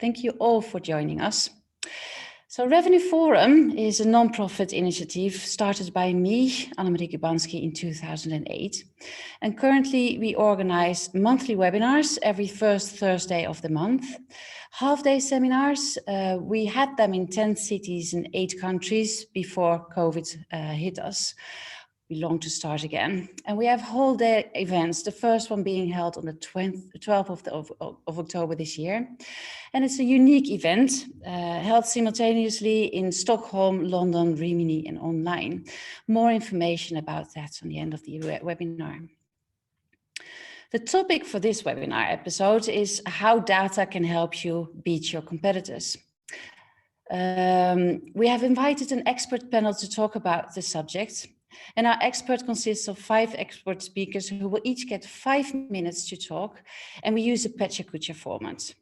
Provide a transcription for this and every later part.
Thank you all for joining us. So Revenue Forum is a non-profit initiative started by me, Annemarie Gubanski, in 2008. And currently we organize monthly webinars every first Thursday of the month. Half-day seminars, we had them in 10 cities in 8 countries before COVID hit us. We long to start again. And we have whole day events, the first one being held on the 12th of October this year. And it's a unique event held simultaneously in Stockholm, London, Rimini and online. More information about that on the end of the webinar. The topic for this webinar episode is how data can help you beat your competitors. We have invited an expert panel to talk about the subject. And our expert consists of 5 expert speakers who will each get 5 minutes to talk, and we use a Pecha format.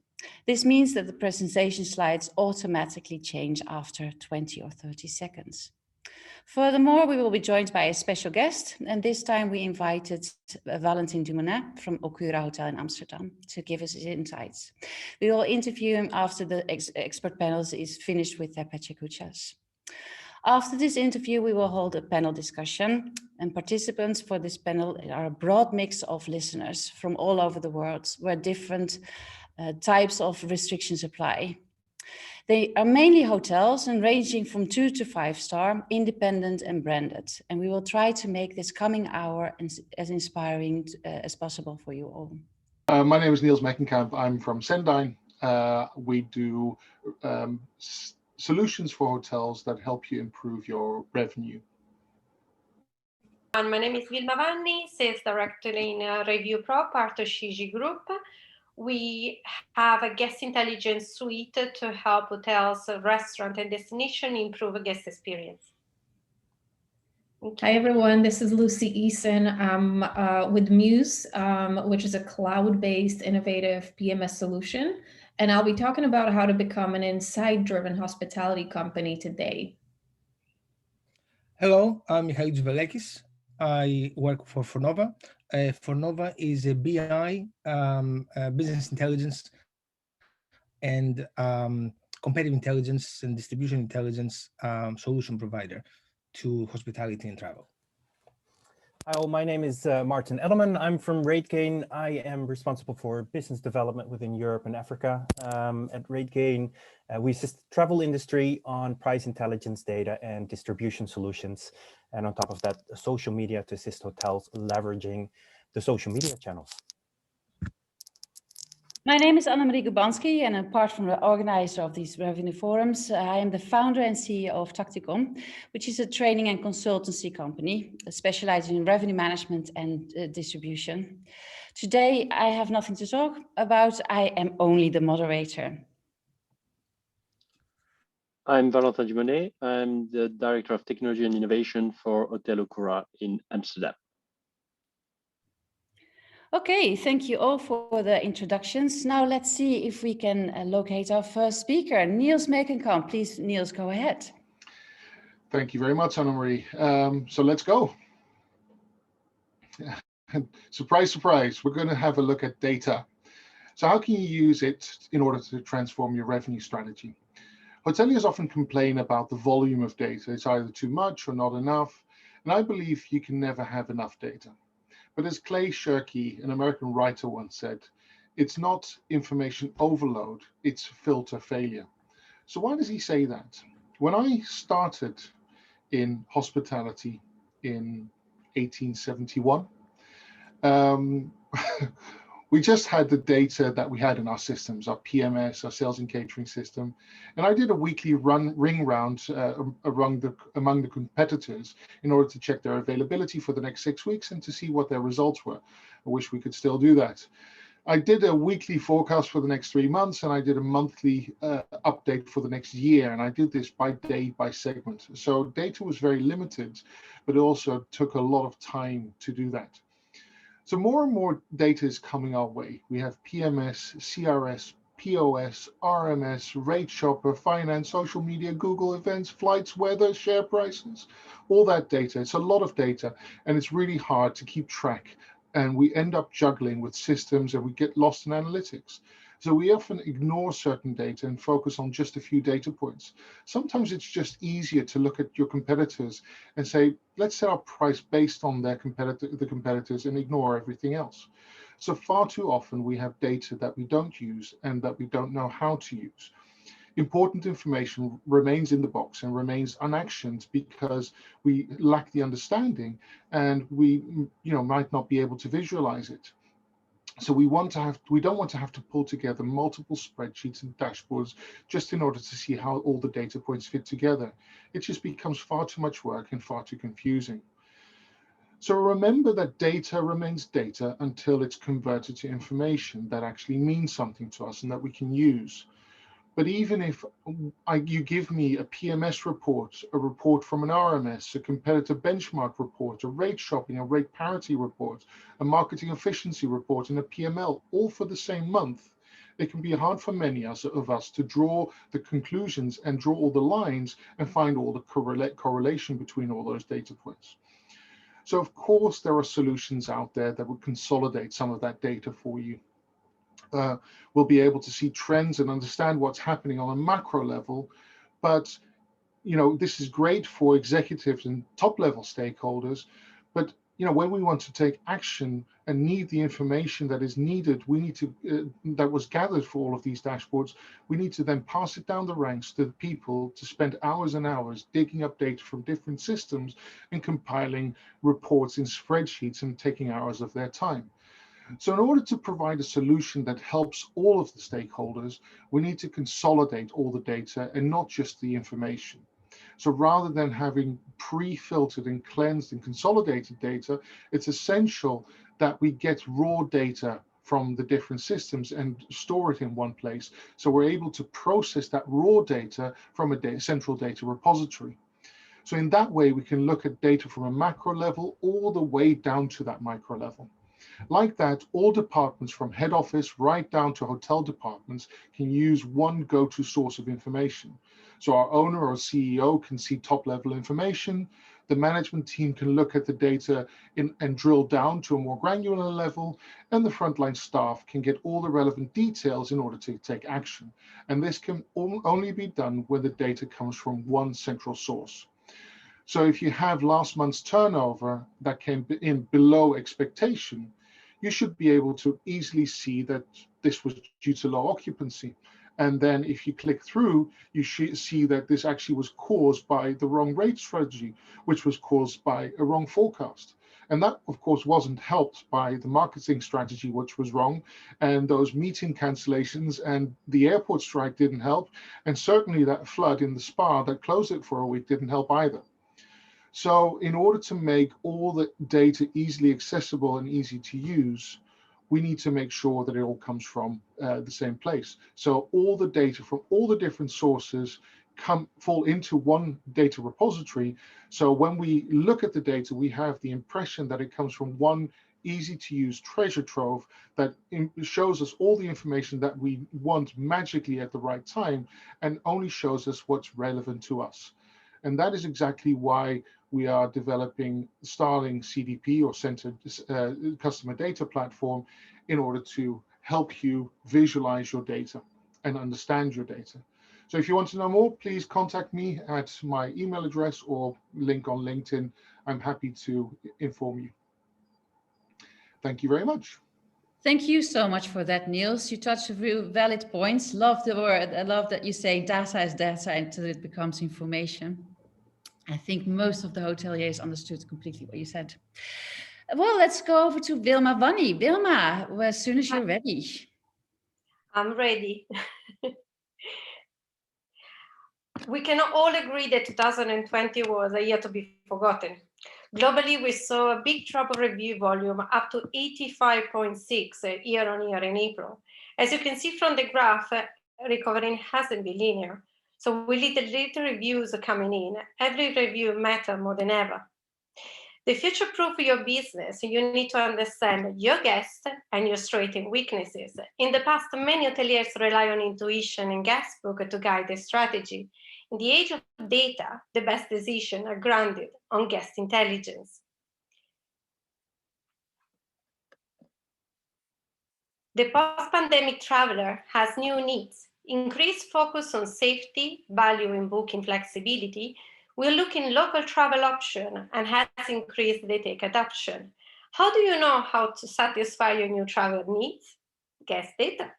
This means that the presentation slides automatically change after 20 or 30 seconds. Furthermore, we will be joined by a special guest, and this time we invited Valentin Dumonnet from Okura Hoel Amsterdam to give us his insights. We will interview him after the expert panel is finished with their Pecha. After this interview, we will hold a panel discussion, and participants for this panel are a broad mix of listeners from all over the world where different types of restrictions apply. They are mainly hotels and ranging from 2 to 5-star, independent and branded. And we will try to make this coming hour as inspiring as possible for you all. My name is Niels Mekenkamp. I'm from Cendyn. We do solutions for hotels that help you improve your revenue. And my name is Wilma Vanni, Sales Director in ReviewPro, part of Shiji Group. We have a guest intelligence suite to help hotels, restaurants, and destination improve a guest experience. Hi, everyone. This is Lucy Eason. I'm with Mews, which is a cloud-based innovative PMS solution. And I'll be talking about how to become an insight-driven hospitality company today. Hello, I'm Michail Tzouvelekis. I work for Fornova. Fornova is a BI, business intelligence and competitive intelligence and distribution intelligence solution provider to hospitality and travel. Hi, my name is Maarten Edelman. I'm from RateGain. I am responsible for business development within Europe and Africa. At RateGain, we assist the travel industry on price intelligence data and distribution solutions. And on top of that, social media to assist hotels leveraging the social media channels. My name is Annemarie Gubanski, and apart from the organizer of these revenue forums, I am the founder and CEO of Taktikon, which is a training and consultancy company specializing in revenue management and distribution. Today, I have nothing to talk about. I am only the moderator. I'm Valentin Dumonnet. I'm the Director of Technology and Innovation for Hotel Okura in Amsterdam. Okay, thank you all for the introductions. Now let's see if we can locate our first speaker, Niels Mekenkamp. Please, Niels, go ahead. Thank you very much, Annemarie. So let's go. Surprise, surprise, we're going to have a look at data. So how can you use it in order to transform your revenue strategy? Hoteliers often complain about the volume of data. It's either too much or not enough. And I believe you can never have enough data. But as Clay Shirky, an American writer, once said, it's not information overload, it's filter failure. So why does he say that? When I started in hospitality in 1871, we just had the data that we had in our systems, our PMS, our sales and catering system. And I did a weekly ring round among the competitors in order to check their availability for the next 6 weeks and to see what their results were. I wish we could still do that. I did a weekly forecast for the next 3 months, and I did a monthly update for the next year. And I did this by day, by segment. So data was very limited, but it also took a lot of time to do that. So more and more data is coming our way. We have PMS, CRS, POS, RMS, Rate Shopper, Finance, social media, Google events, flights, weather, share prices, all that data. It's a lot of data, and it's really hard to keep track. And we end up juggling with systems and we get lost in analytics. So we often ignore certain data and focus on just a few data points. Sometimes it's just easier to look at your competitors and say, let's set our price based on the competitors and ignore everything else. So far too often we have data that we don't use and that we don't know how to use. Important information remains in the box and remains unactioned because we lack the understanding and we might not be able to visualize it. So we don't want to have to pull together multiple spreadsheets and dashboards just in order to see how all the data points fit together. It just becomes far too much work and far too confusing. So remember that data remains data until it's converted to information that actually means something to us and that we can use. But even if you give me a PMS report, a report from an RMS, a competitor benchmark report, a rate shopping, a rate parity report, a marketing efficiency report, and a PML, all for the same month, it can be hard for many of us to draw the conclusions and draw all the lines and find all the correlation between all those data points. So of course, there are solutions out there that would consolidate some of that data for you. We'll be able to see trends and understand what's happening on a macro level, but this is great for executives and top level stakeholders. But when we want to take action and need the information that is needed, we need to that was gathered for all of these dashboards, we need to then pass it down the ranks to the people to spend hours and hours digging up data from different systems and compiling reports in spreadsheets and taking hours of their time. So in order to provide a solution that helps all of the stakeholders, we need to consolidate all the data and not just the information. So rather than having pre-filtered and cleansed and consolidated data, it's essential that we get raw data from the different systems and store it in one place. So we're able to process that raw data from a central data repository. So in that way, we can look at data from a macro level all the way down to that micro level. Like that, all departments from head office right down to hotel departments can use one go-to source of information. So our owner or CEO can see top-level information. The management team can look at the data and drill down to a more granular level, and the frontline staff can get all the relevant details in order to take action. And this can only be done when the data comes from one central source. So if you have last month's turnover that came in below expectation, you should be able to easily see that this was due to low occupancy. And then if you click through, you should see that this actually was caused by the wrong rate strategy, which was caused by a wrong forecast. And that, of course, wasn't helped by the marketing strategy, which was wrong. And those meeting cancellations and the airport strike didn't help. And certainly that flood in the spa that closed it for a week didn't help either. So in order to make all the data easily accessible and easy to use, we need to make sure that it all comes from the same place. So all the data from all the different sources fall into one data repository. So when we look at the data, we have the impression that it comes from one easy to use treasure trove that shows us all the information that we want magically at the right time and only shows us what's relevant to us. And that is exactly why we are developing Starling CDP or Centered Customer Data Platform in order to help you visualize your data and understand your data. So if you want to know more, please contact me at my email address or link on LinkedIn. I'm happy to inform you. Thank you very much. Thank you so much for that, Niels. You touched a few valid points. Love the word. I love that you say data is data until it becomes information. I think most of the hoteliers understood completely what you said. Well, let's go over to Wilma Vanni. Wilma, as soon as you're ready. I'm ready. We can all agree that 2020 was a year to be forgotten. Globally, we saw a big drop of review volume up to 85.6 year on year in April. As you can see from the graph, recovery hasn't been linear. So with little reviews coming in, every review matters more than ever. To future-proof your business, you need to understand your guests and your strengths and weaknesses. In the past, many hoteliers rely on intuition and guestbook to guide their strategy. In the age of data, the best decisions are grounded on guest intelligence. The post-pandemic traveler has new needs, increased focus on safety, value in booking flexibility, will look in local travel option and has increased the tech adoption. How do you know how to satisfy your new travel needs? Guest data.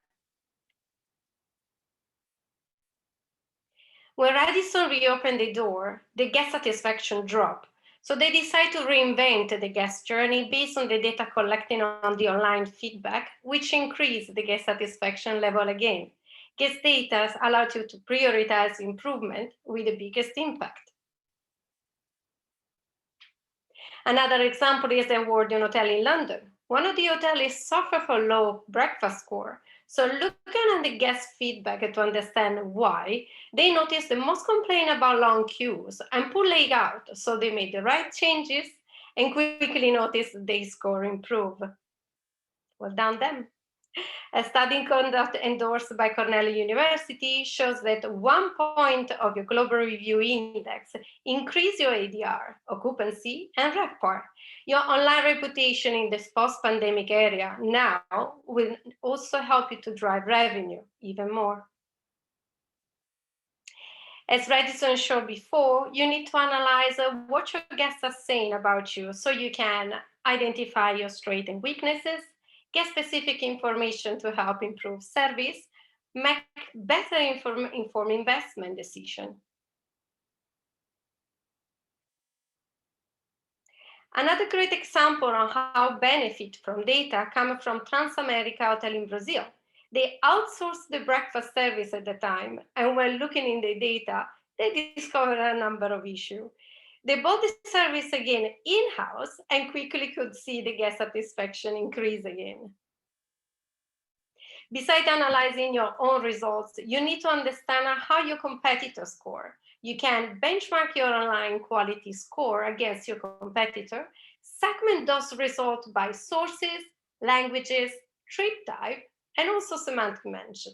When Radisson reopened the door, the guest satisfaction dropped. So they decide to reinvent the guest journey based on the data collected on the online feedback, which increased the guest satisfaction level again. Guest data allowed you to prioritize improvement with the biggest impact. Another example is the Warden Hotel in London. One of the hotels suffered from low breakfast score. So looking at the guest feedback to understand why, they noticed the most complaint about long queues and poor layout. So they made the right changes and quickly noticed their score improve. Well done them. A study conduct endorsed by Cornell University shows that 1 point of your global review index increase your ADR, occupancy, and RevPAR. Your online reputation in this post-pandemic area now will also help you to drive revenue even more. As Radisson showed before, you need to analyze what your guests are saying about you so you can identify your strengths and weaknesses, get specific information to help improve service, make better informed investment decision. Another great example on how benefit from data comes from Transamerica Hotel in Brazil. They outsourced the breakfast service at the time, and when looking in the data, they discovered a number of issues. They bought the service again in-house and quickly could see the guest satisfaction increase again. Besides analyzing your own results, you need to understand how your competitors score. You can benchmark your online quality score against your competitor, segment those results by sources, languages, trip type, and also semantic mention.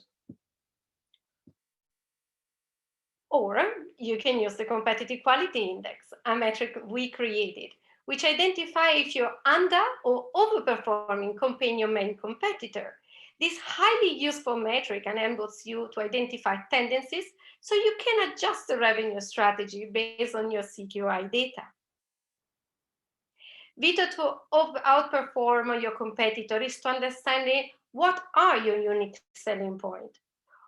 Or you can use the competitive quality index, a metric we created, which identifies if you're under or overperforming compared to your main competitor. This highly useful metric enables you to identify tendencies so you can adjust the revenue strategy based on your CQI data. Vital to outperform your competitor is to understand what are your unique selling points.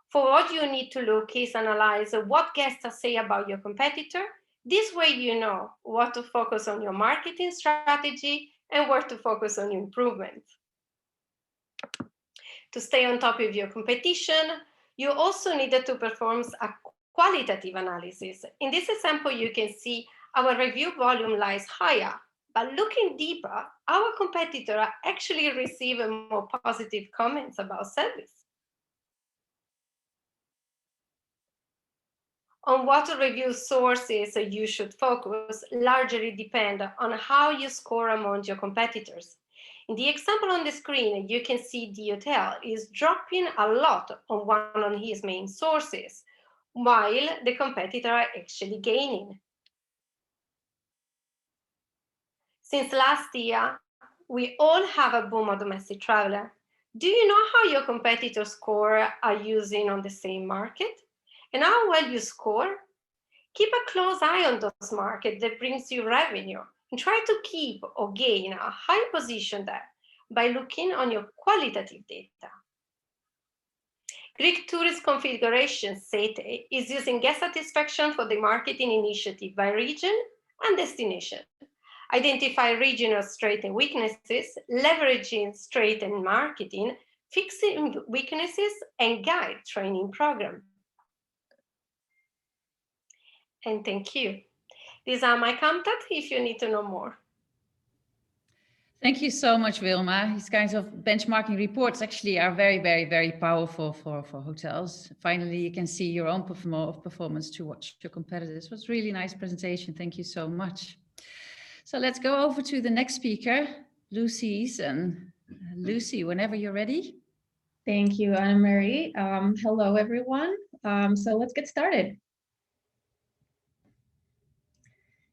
For what you need to look is analyze what guests say about your competitor. This way you know what to focus on your marketing strategy and where to focus on improvement. To stay on top of your competition, you also needed to perform a qualitative analysis. In this example, you can see our review volume lies higher, but looking deeper, our competitor actually received more positive comments about service. On what review sources you should focus largely depend on how you score among your competitors. In the example on the screen, you can see the hotel is dropping a lot on one of his main sources, while the competitor are actually gaining. Since last year, we all have a boom of domestic traveler. Do you know how your competitors' score are using on the same market? And how well you score? Keep a close eye on those markets that brings you revenue and try to keep or gain a high position there by looking on your qualitative data. Greek Tourist Configuration SETE is using guest satisfaction for the marketing initiative by region and destination. Identify regional strengths and weaknesses, leveraging strengths and marketing, fixing weaknesses, and guide training program. And thank you. These are my contacts if you need to know more. Thank you so much, Wilma. These kinds of benchmarking reports actually are very, very, very powerful for hotels. Finally, you can see your own performance to watch your competitors. It was a really nice presentation. Thank you so much. So let's go over to the next speaker, Lucy Eason. Lucy, whenever you're ready. Thank you, Annemarie. Hello, everyone. So let's get started.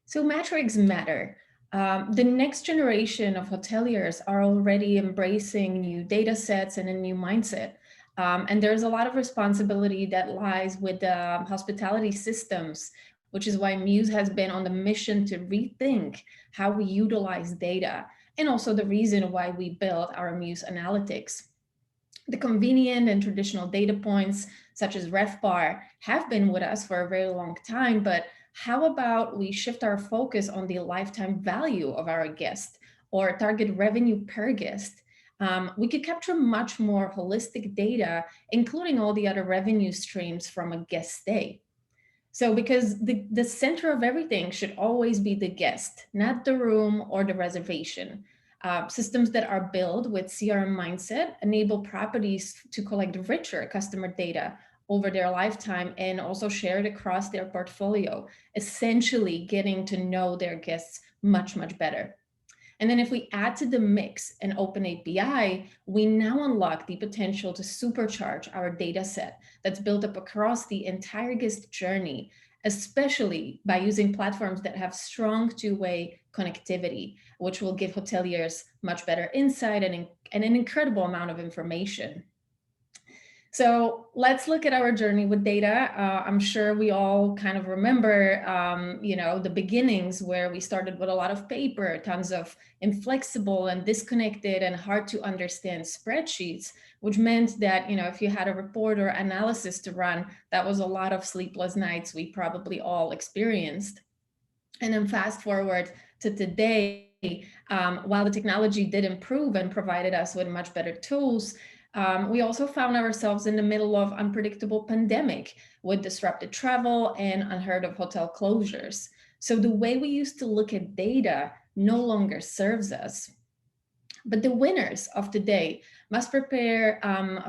So metrics matter. The next generation of hoteliers are already embracing new data sets and a new mindset. And there's a lot of responsibility that lies with the hospitality systems, which is why Mews has been on the mission to rethink how we utilize data, and also the reason why we built our Mews Analytics. The convenient and traditional data points, such as RevPAR, have been with us for a very long time, but how about we shift our focus on the lifetime value of our guest, or target revenue per guest? We could capture much more holistic data, including all the other revenue streams from a guest stay. So because the center of everything should always be the guest, not the room or the reservation. Systems that are built with CRM mindset enable properties to collect richer customer data over their lifetime and also share it across their portfolio, essentially getting to know their guests much, much better. And then if we add to the mix an open API, we now unlock the potential to supercharge our data set that's built up across the entire guest journey, especially by using platforms that have strong two-way connectivity, which will give hoteliers much better insight and an incredible amount of information. So let's look at our journey with data. I'm sure we all kind of remember, the beginnings where we started with a lot of paper, tons of inflexible and disconnected and hard to understand spreadsheets, which meant that, if you had a report or analysis to run, that was a lot of sleepless nights we probably all experienced. And then fast forward to today, while the technology did improve and provided us with much better tools, we also found ourselves in the middle of unpredictable pandemic with disrupted travel and unheard of hotel closures. So the way we used to look at data no longer serves us. But the winners of today must prepare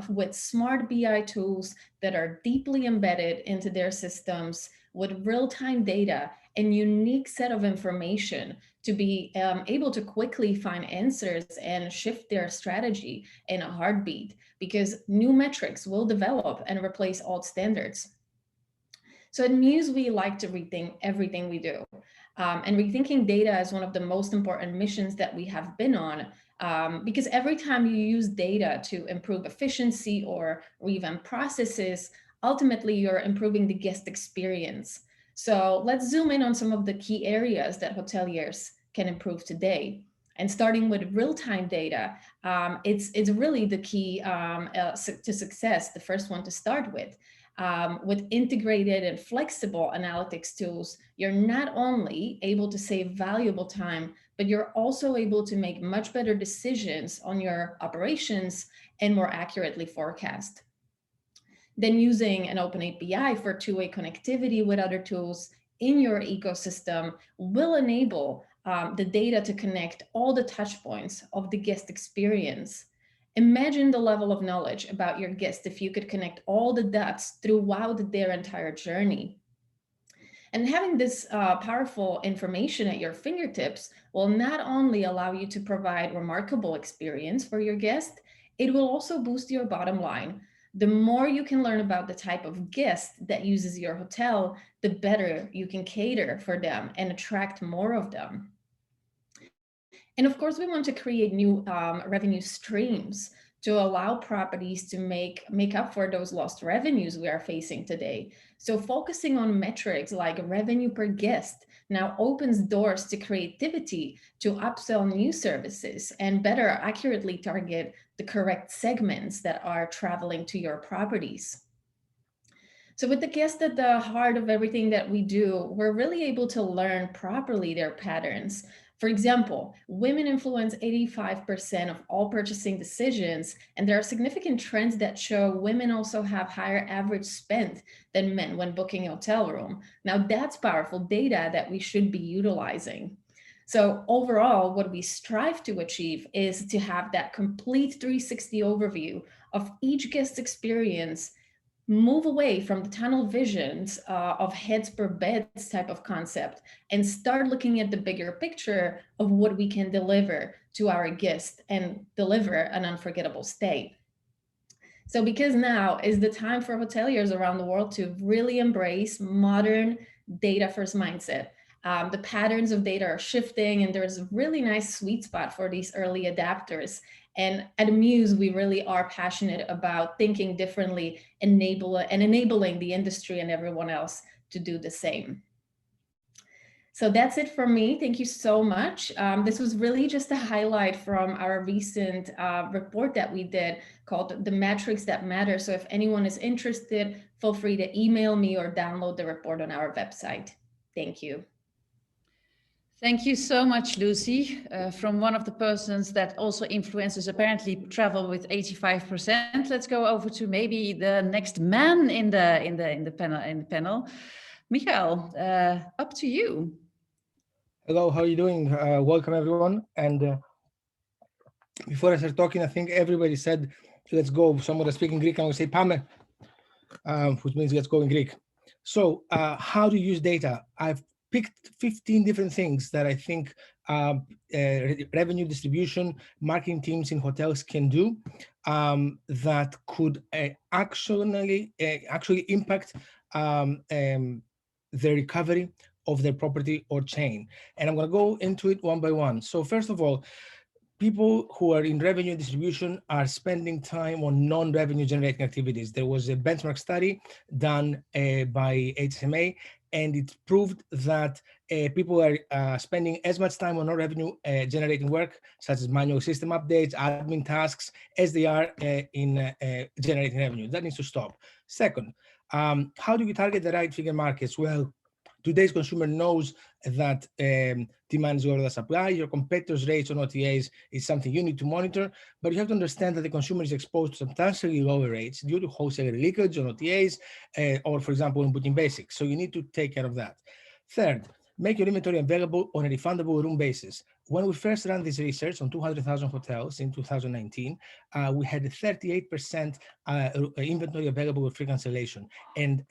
with smart BI tools that are deeply embedded into their systems with real-time data and unique set of information to be able to quickly find answers and shift their strategy in a heartbeat, because new metrics will develop and replace old standards. So at Mews, we like to rethink everything we do. And rethinking data is one of the most important missions that we have been on, because every time you use data to improve efficiency or revamp processes, ultimately you're improving the guest experience. So let's zoom in on some of the key areas that hoteliers can improve today. And starting with real-time data, it's really the key to success, the first one to start with. With integrated and flexible analytics tools, you're not only able to save valuable time, but you're also able to make much better decisions on your operations and more accurately forecast. Then using an open API for two-way connectivity with other tools in your ecosystem will enable the data to connect all the touch points of the guest experience. Imagine the level of knowledge about your guest if you could connect all the dots throughout their entire journey. And having this powerful information at your fingertips will not only allow you to provide remarkable experience for your guest, it will also boost your bottom line. The more you can learn about the type of guest that uses your hotel, the better you can cater for them and attract more of them. And of course, we want to create new revenue streams to allow properties to make up for those lost revenues we are facing today. So focusing on metrics like revenue per guest now opens doors to creativity to upsell new services and better accurately target the correct segments that are traveling to your properties. So with the guest at the heart of everything that we do, we're really able to learn properly their patterns. For example, women influence 85% of all purchasing decisions, and there are significant trends that show women also have higher average spend than men when booking a hotel room. Now that's powerful data that we should be utilizing. So overall, what we strive to achieve is to have that complete 360 overview of each guest experience, move away from the tunnel visions of heads per beds type of concept and start looking at the bigger picture of what we can deliver to our guests and deliver an unforgettable stay. So because now is the time for hoteliers around the world to really embrace modern data first mindset. The patterns of data are shifting, and there's a really nice sweet spot for these early adapters. And at Mews, we really are passionate about thinking differently, enabling the industry and everyone else to do the same. So that's it from me. Thank you so much. This was really just a highlight from our recent report that we did called The Metrics That Matter. So if anyone is interested, feel free to email me or download the report on our website. Thank you. Thank you so much, Lucy. From one of the persons that also influencers apparently travel with 85%. Let's go over to maybe the next man in the panel. Michail, up to you. Hello, how are you doing? Welcome everyone. And before I start talking, I think everybody said, let's go. Someone is speaking Greek, I'm gonna say Pame, which means let's go in Greek. So how to use data? I've picked 15 different things that I think revenue distribution, marketing teams in hotels can do that could actually impact the recovery of their property or chain. And I'm going to go into it one by one. So first of all, people who are in revenue distribution are spending time on non-revenue generating activities. There was a benchmark study done by HMA, and it proved that people are spending as much time on non-revenue generating work, such as manual system updates, admin tasks, as they are in generating revenue. That needs to stop. Second, how do we target the right figure markets? Well, today's consumer knows that demand is lower than supply. Your competitors' rates on OTAs is something you need to monitor, but you have to understand that the consumer is exposed to substantially lower rates due to wholesaler leakage on OTAs, or for example, on booking basics. So you need to take care of that. Third, make your inventory available on a refundable room basis. When we first ran this research on 200,000 hotels in 2019, we had a 38% inventory available with free cancellation. And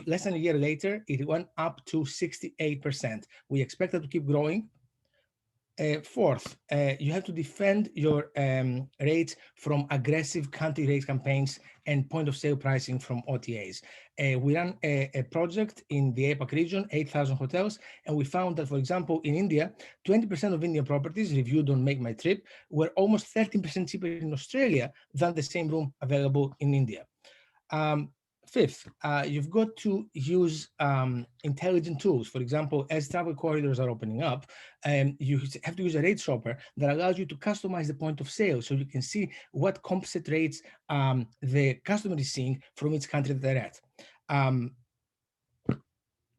less than a year later, it went up to 68%. We expect that to keep growing. Fourth, you have to defend your rates from aggressive country rate campaigns and point of sale pricing from OTAs. We ran a project in the APAC region, 8,000 hotels, and we found that, for example, in India, 20% of Indian properties reviewed on Make My Trip were almost 13% cheaper in Australia than the same room available in India. Fifth, you've got to use intelligent tools. For example, as travel corridors are opening up, you have to use a rate shopper that allows you to customize the point of sale so you can see what composite rates the customer is seeing from each country that they're at.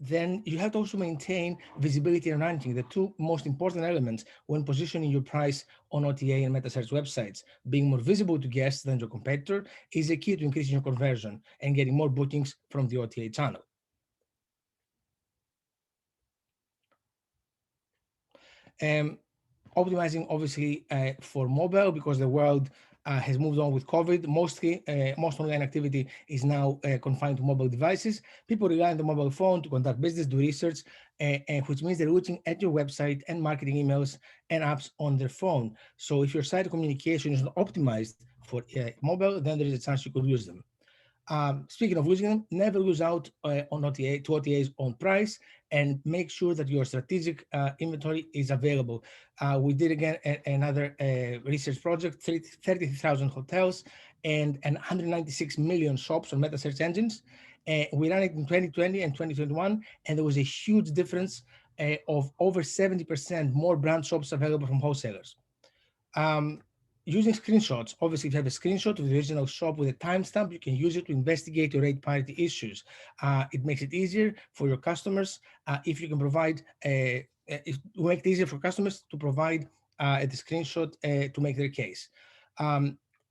Then you have to also maintain visibility and ranking, the two most important elements when positioning your price on OTA and meta search websites. Being more visible to guests than your competitor is a key to increasing your conversion and getting more bookings from the OTA channel. Optimizing, obviously, for mobile, because the world has moved on with COVID. Most online activity is now confined to mobile devices. People rely on the mobile phone to conduct business, do research, which means they're looking at your website and marketing emails and apps on their phone. So if your site communication is not optimized for mobile, then there is a chance you could lose them. Speaking of losing them, never lose out on OTA to OTAs on price, and make sure that your strategic inventory is available. We did again another research project, 30,000 hotels and 196 million shops on meta search engines. We ran it in 2020 and 2021, and there was a huge difference of over 70% more brand shops available from wholesalers. Using screenshots, obviously, if you have a screenshot of the original shop with a timestamp, you can use it to investigate your rate parity issues. It makes it easier for your customers if you can provide, it will make it easier for customers to provide the screenshot to make their case.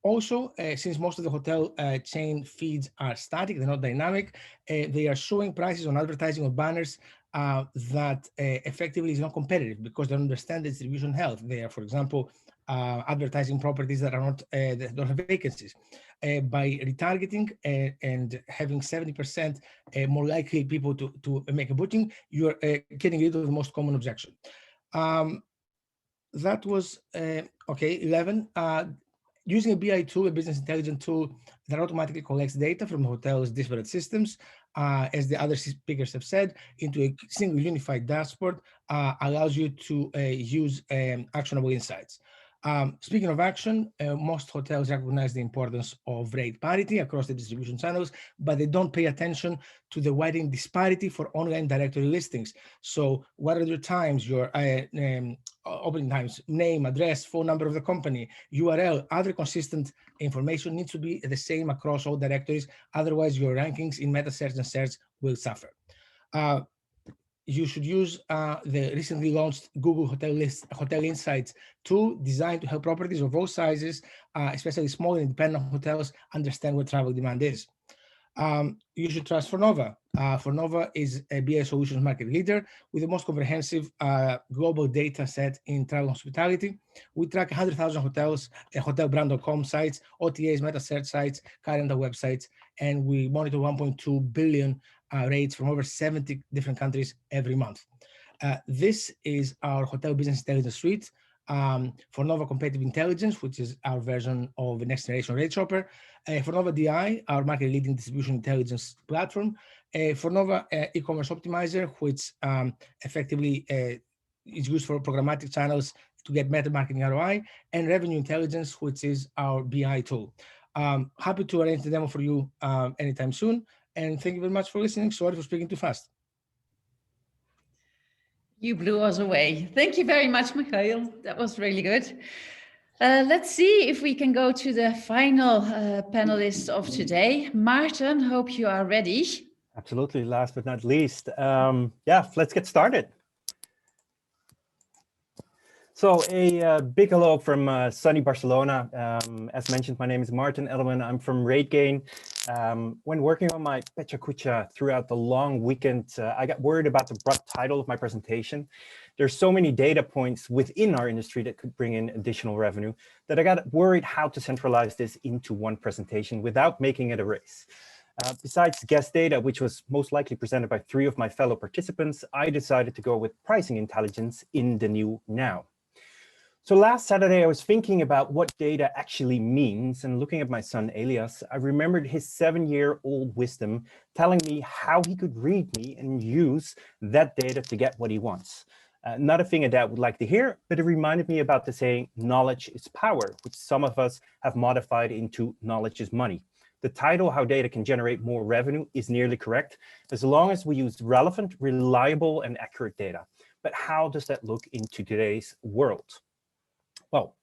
Also, since most of the hotel chain feeds are static, they're not dynamic, they are showing prices on advertising or banners that effectively is not competitive because they don't understand the distribution health. They are, for example, advertising properties that are not that don't have vacancies. By retargeting and having 70% more likely people to make a booking, you're getting rid of the most common objection. That was okay. 11. Using a BI tool, a business intelligence tool that automatically collects data from hotel's disparate systems, as the other speakers have said, into a single unified dashboard allows you to use actionable insights. Speaking of action, most hotels recognize the importance of rate parity across the distribution channels, but they don't pay attention to the widening disparity for online directory listings. So what are your times, your opening times, name, address, phone number of the company, URL, other consistent information needs to be the same across all directories. Otherwise, your rankings in meta search and search will suffer. You should use the recently launched Google Hotel Insights tool designed to help properties of all sizes, especially small and independent hotels, understand what travel demand is. You should trust Fornova. Fornova is a BI solutions market leader with the most comprehensive global data set in travel hospitality. We track 100,000 hotels, hotelbrand.com sites, OTAs, meta search sites, calendar websites, and we monitor 1.2 billion rates from over 70 different countries every month. This is our Hotel Business Intelligence Suite. Fornova Competitive Intelligence, which is our version of the next generation rate shopper. Fornova DI, our market leading distribution intelligence platform. Fornova e-commerce optimizer, which effectively is used for programmatic channels to get meta marketing ROI, and revenue intelligence, which is our BI tool. Happy to arrange the demo for you anytime soon. And thank you very much for listening. Sorry for speaking too fast. You blew us away. Thank you very much, Michail. That was really good. Let's see if we can go to the final panelist of today. Maarten, hope you are ready. Absolutely. Last but not least. Yeah, let's get started. So a big hello from sunny Barcelona. As mentioned, my name is Maarten Edelman. I'm from RateGain. When working on my Pecha Kucha throughout the long weekend, I got worried about the broad title of my presentation. There's so many data points within our industry that could bring in additional revenue that I got worried how to centralize this into one presentation without making it a race. Besides guest data, which was most likely presented by 3 of my fellow participants, I decided to go with pricing intelligence in the new now. So last Saturday, I was thinking about what data actually means, and looking at my son, Elias, I remembered his 7-year-old wisdom telling me how he could read me and use that data to get what he wants. Not a thing a dad would like to hear, but it reminded me about the saying, knowledge is power, which some of us have modified into knowledge is money. The title, How Data Can Generate More Revenue, is nearly correct, as long as we use relevant, reliable, and accurate data. But how does that look into today's world? Well,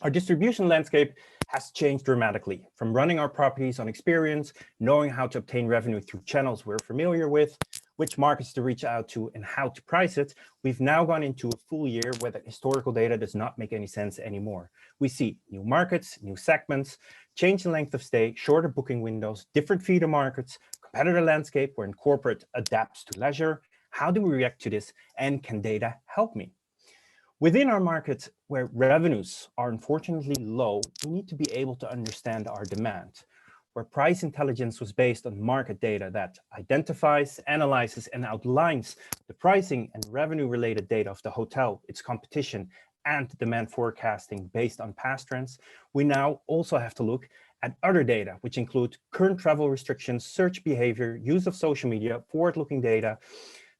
our distribution landscape has changed dramatically. From running our properties on experience, knowing how to obtain revenue through channels we're familiar with, which markets to reach out to, and how to price it, we've now gone into a full year where the historical data does not make any sense anymore. We see new markets, new segments, change in length of stay, shorter booking windows, different feeder markets, competitor landscape where corporate adapts to leisure. How do we react to this, and can data help me? Within our markets where revenues are unfortunately low, we need to be able to understand our demand. Where price intelligence was based on market data that identifies, analyzes, and outlines the pricing and revenue-related data of the hotel, its competition, and demand forecasting based on past trends, we now also have to look at other data, which include current travel restrictions, search behavior, use of social media, forward-looking data,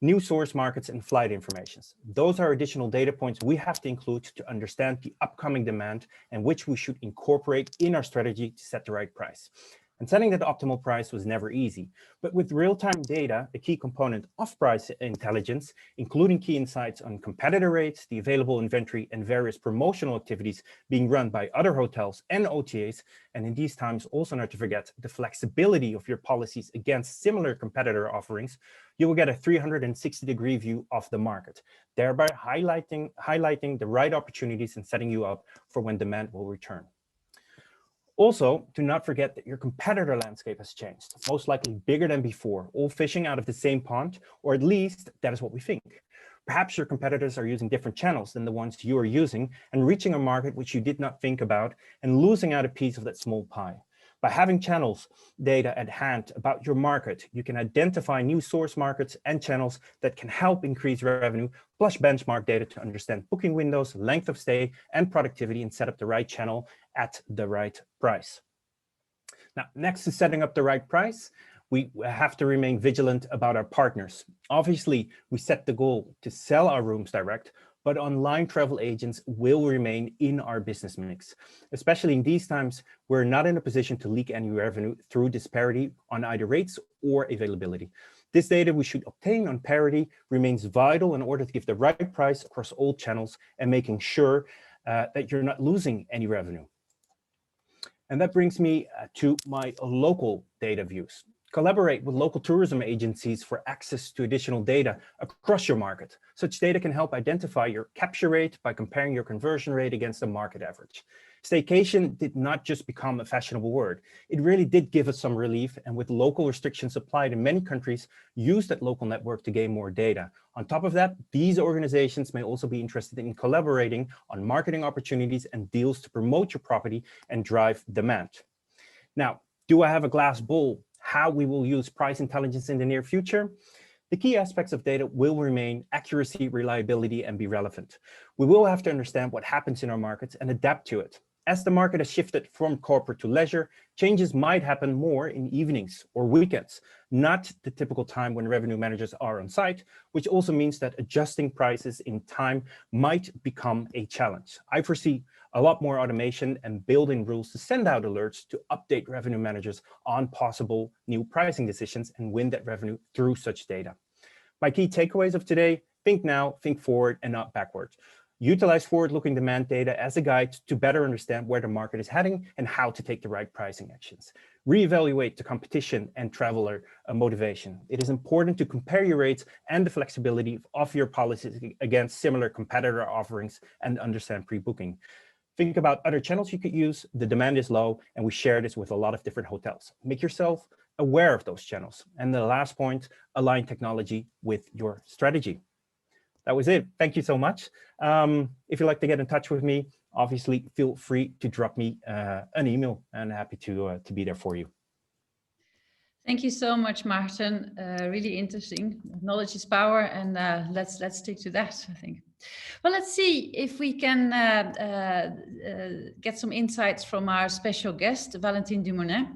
new source markets, and flight informations. Those are additional data points we have to include to understand the upcoming demand and which we should incorporate in our strategy to set the right price. And setting that optimal price was never easy, but with real-time data, a key component of price intelligence, including key insights on competitor rates, the available inventory, and various promotional activities being run by other hotels and OTAs, and in these times also not to forget the flexibility of your policies against similar competitor offerings, you will get a 360-degree view of the market, thereby highlighting the right opportunities and setting you up for when demand will return. Also, do not forget that your competitor landscape has changed, most likely bigger than before, all fishing out of the same pond, or at least that is what we think. Perhaps your competitors are using different channels than the ones you are using and reaching a market which you did not think about and losing out a piece of that small pie. By having channels data at hand about your market, you can identify new source markets and channels that can help increase revenue, plus benchmark data to understand booking windows, length of stay, and productivity, and set up the right channel at the right price. Now, next to setting up the right price, we have to remain vigilant about our partners. Obviously, we set the goal to sell our rooms direct, but online travel agents will remain in our business mix. Especially in these times, we're not in a position to leak any revenue through disparity on either rates or availability. This data we should obtain on parity remains vital in order to give the right price across all channels and making sure that you're not losing any revenue. And that brings me to my local data views. Collaborate with local tourism agencies for access to additional data across your market. Such data can help identify your capture rate by comparing your conversion rate against the market average. Staycation did not just become a fashionable word. It really did give us some relief, and with local restrictions applied in many countries, use that local network to gain more data. On top of that, these organizations may also be interested in collaborating on marketing opportunities and deals to promote your property and drive demand. Now, do I have a glass bowl? How we will use price intelligence in the near future? The key aspects of data will remain accuracy, reliability, and be relevant. We will have to understand what happens in our markets and adapt to it. As the market has shifted from corporate to leisure, changes might happen more in evenings or weekends, not the typical time when revenue managers are on site, which also means that adjusting prices in time might become a challenge. I foresee a lot more automation and building rules to send out alerts to update revenue managers on possible new pricing decisions and win that revenue through such data. My key takeaways of today: think now, think forward, and not backwards. Utilize forward-looking demand data as a guide to better understand where the market is heading and how to take the right pricing actions. Reevaluate the competition and traveler motivation. It is important to compare your rates and the flexibility of your policies against similar competitor offerings and understand pre-booking. Think about other channels you could use. The demand is low, and we share this with a lot of different hotels. Make yourself aware of those channels. And the last point, align technology with your strategy. That was it. Thank you so much. If you'd like to get in touch with me, obviously feel free to drop me an email, and happy to be there for you. Thank you so much, Maarten. Really interesting. Knowledge is power, and let's stick to that, I think. Well, let's see if we can get some insights from our special guest, Valentin Dumonnet.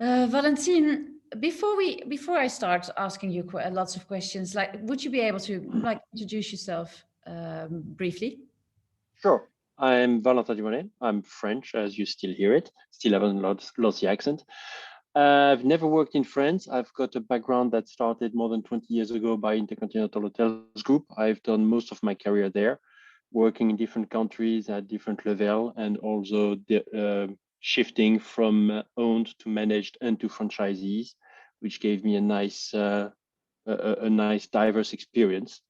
Valentin, before I start asking you lots of questions, would you be able to introduce yourself briefly? Sure. I'm Valentin Dumonnet. I'm French, as you still hear it. Still haven't lost the accent. I've never worked in France. I've got a background that started more than 20 years ago by Intercontinental Hotels Group. I've done most of my career there, working in different countries at different level, and also shifting from owned to managed and to franchisees, which gave me a nice diverse experience.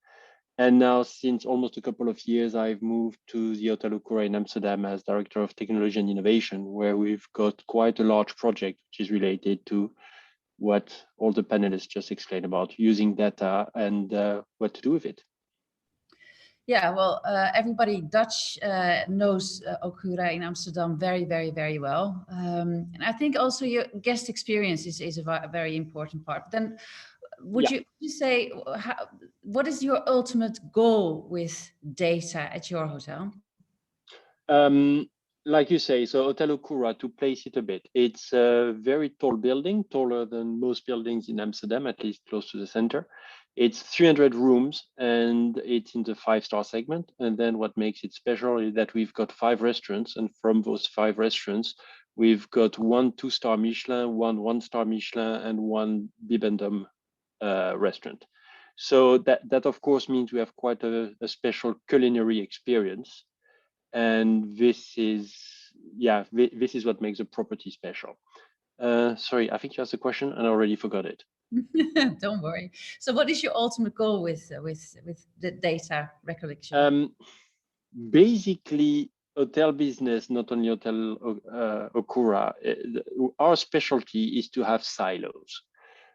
And now, since almost a couple of years, I've moved to the Hotel Okura in Amsterdam as Director of Technology and Innovation, where we've got quite a large project, which is related to what all the panelists just explained about, using data and what to do with it. Yeah, well, everybody Dutch knows Okura in Amsterdam very, very, very well. And I think also your guest experience is a very important part. But then would you say, what is your ultimate goal with data at your hotel? Like you say, so Hotel Okura, to place it a bit, it's a very tall building, taller than most buildings in Amsterdam, at least close to the center. It's 300 rooms, and it's in the 5-star segment. And then what makes it special is that we've got 5 restaurants, and from those 5 restaurants, we've got 1 2-star Michelin, 1 1-star Michelin, and 1 Bibendum restaurant. So that of course means we have quite a special culinary experience. And this is what makes the property special. Sorry, I think you asked a question and I already forgot it. Don't worry. So what is your ultimate goal with the data recollection? Basically, hotel business, not only Hotel Okura, our specialty is to have silos.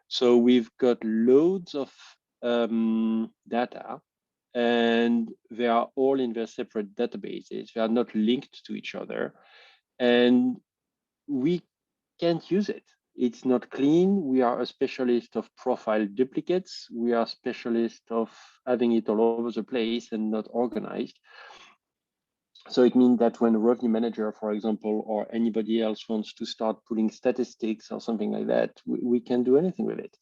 So we've got loads of data, and they are all in their separate databases. They are not linked to each other. And we can't use it. It's not clean. We are a specialist of profile duplicates. We are specialists of having it all over the place and not organized. So it means that when a revenue manager, for example, or anybody else wants to start pulling statistics or something like that, we can't do anything with it.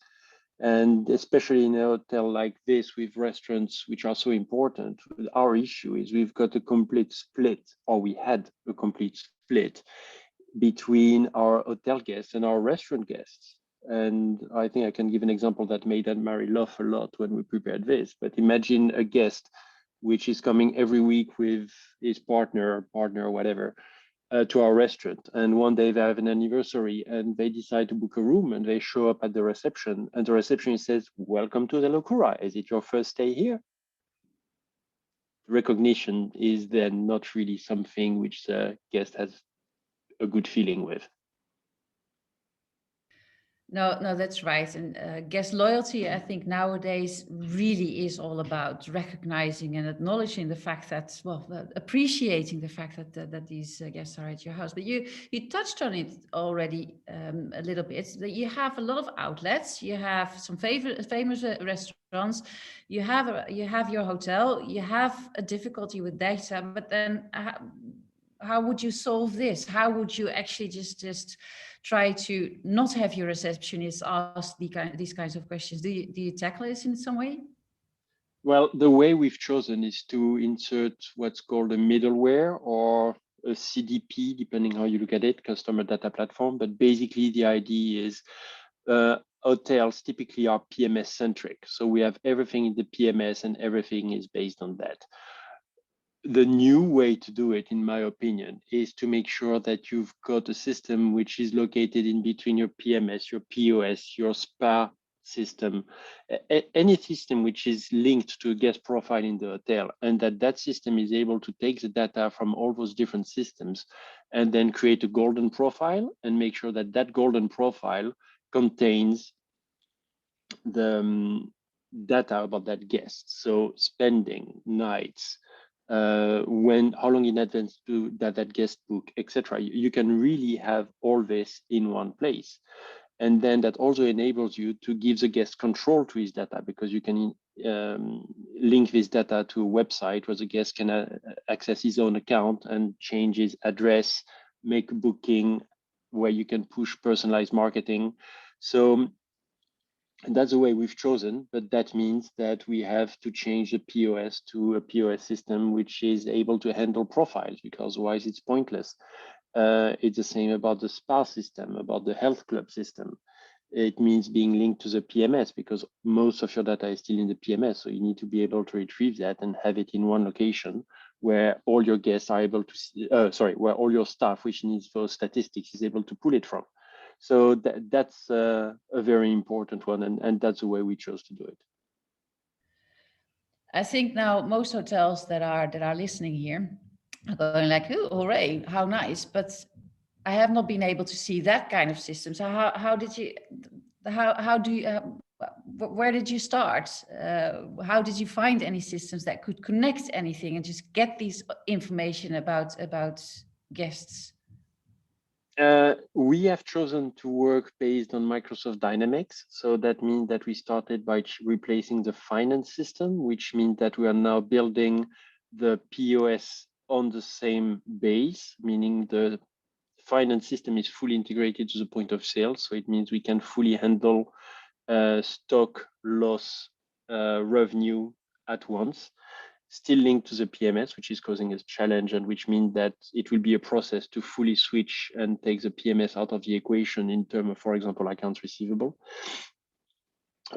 And especially in a hotel like this with restaurants, which are so important, our issue is we've got a complete split, or we had a complete split between our hotel guests and our restaurant guests. And I think I can give an example that made Annemarie laugh a lot when we prepared this. But imagine a guest which is coming every week with his partner, whatever, to our restaurant. And one day they have an anniversary and they decide to book a room and they show up at the reception and the receptionist says, "Welcome to the Okura. Is it your first stay here?" Recognition is then not really something which the guest has a good feeling with. No, that's right. And guest loyalty, I think nowadays really is all about recognizing and acknowledging the fact that, well, appreciating the fact that these guests are at your house. But you touched on it already a little bit. That you have a lot of outlets. You have some famous restaurants. You have your hotel. You have a difficulty with data. But then, how would you solve this? How would you actually just try to not have your receptionist ask these kinds of questions? Do you tackle this in some way? Well, the way we've chosen is to insert what's called a middleware or a CDP, depending how you look at it, customer data platform. But basically the idea is hotels typically are PMS centric. So we have everything in the PMS and everything is based on that. The new way to do it, in my opinion, is to make sure that you've got a system which is located in between your PMS, your POS, your SPA system, any system which is linked to a guest profile in the hotel, and that system is able to take the data from all those different systems and then create a golden profile and make sure that golden profile contains the data about that guest. So spending, nights, how long in advance do that guest book, etc. You can really have all this in one place. And then that also enables you to give the guest control to his data, because you can link this data to a website where the guest can access his own account and change his address, make a booking, where you can push personalized marketing. So that's the way we've chosen, but that means that we have to change the POS to a POS system which is able to handle profiles, because otherwise it's pointless. It's the same about the SPA system, about the health club system. It means being linked to the PMS, because most of your data is still in the PMS. So you need to be able to retrieve that and have it in one location where all your guests are able to see, where all your staff, which needs those statistics, is able to pull it from. So that's a very important one, and that's the way we chose to do it. I think now most hotels that are listening here are going like, "Oh, hooray, how nice!" But I have not been able to see that kind of system. So where did you start? How did you find any systems that could connect anything and just get these information about guests? We have chosen to work based on Microsoft Dynamics. So that means that we started by replacing the finance system, which means that we are now building the POS on the same base, meaning the finance system is fully integrated to the point of sale. So it means we can fully handle stock, loss, revenue at once. Still linked to the PMS, which is causing a challenge, and which means that it will be a process to fully switch and take the PMS out of the equation in terms of, for example, accounts receivable.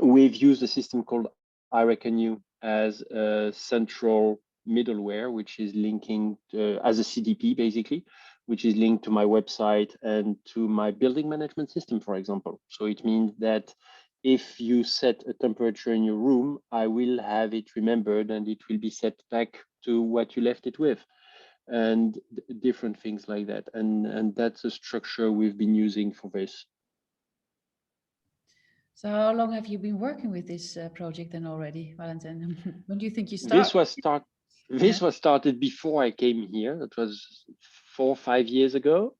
We've used a system called I Reckon You as a central middleware, which is linking as a CDP, basically, which is linked to my website and to my building management system, for example. So it means that if you set a temperature in your room, I will have it remembered and it will be set back to what you left it with, and different things like that. And that's a structure we've been using for this. So how long have you been working with this project then already, Valentin? When do you think you started? This was started before I came here. It was 4 or 5 years ago.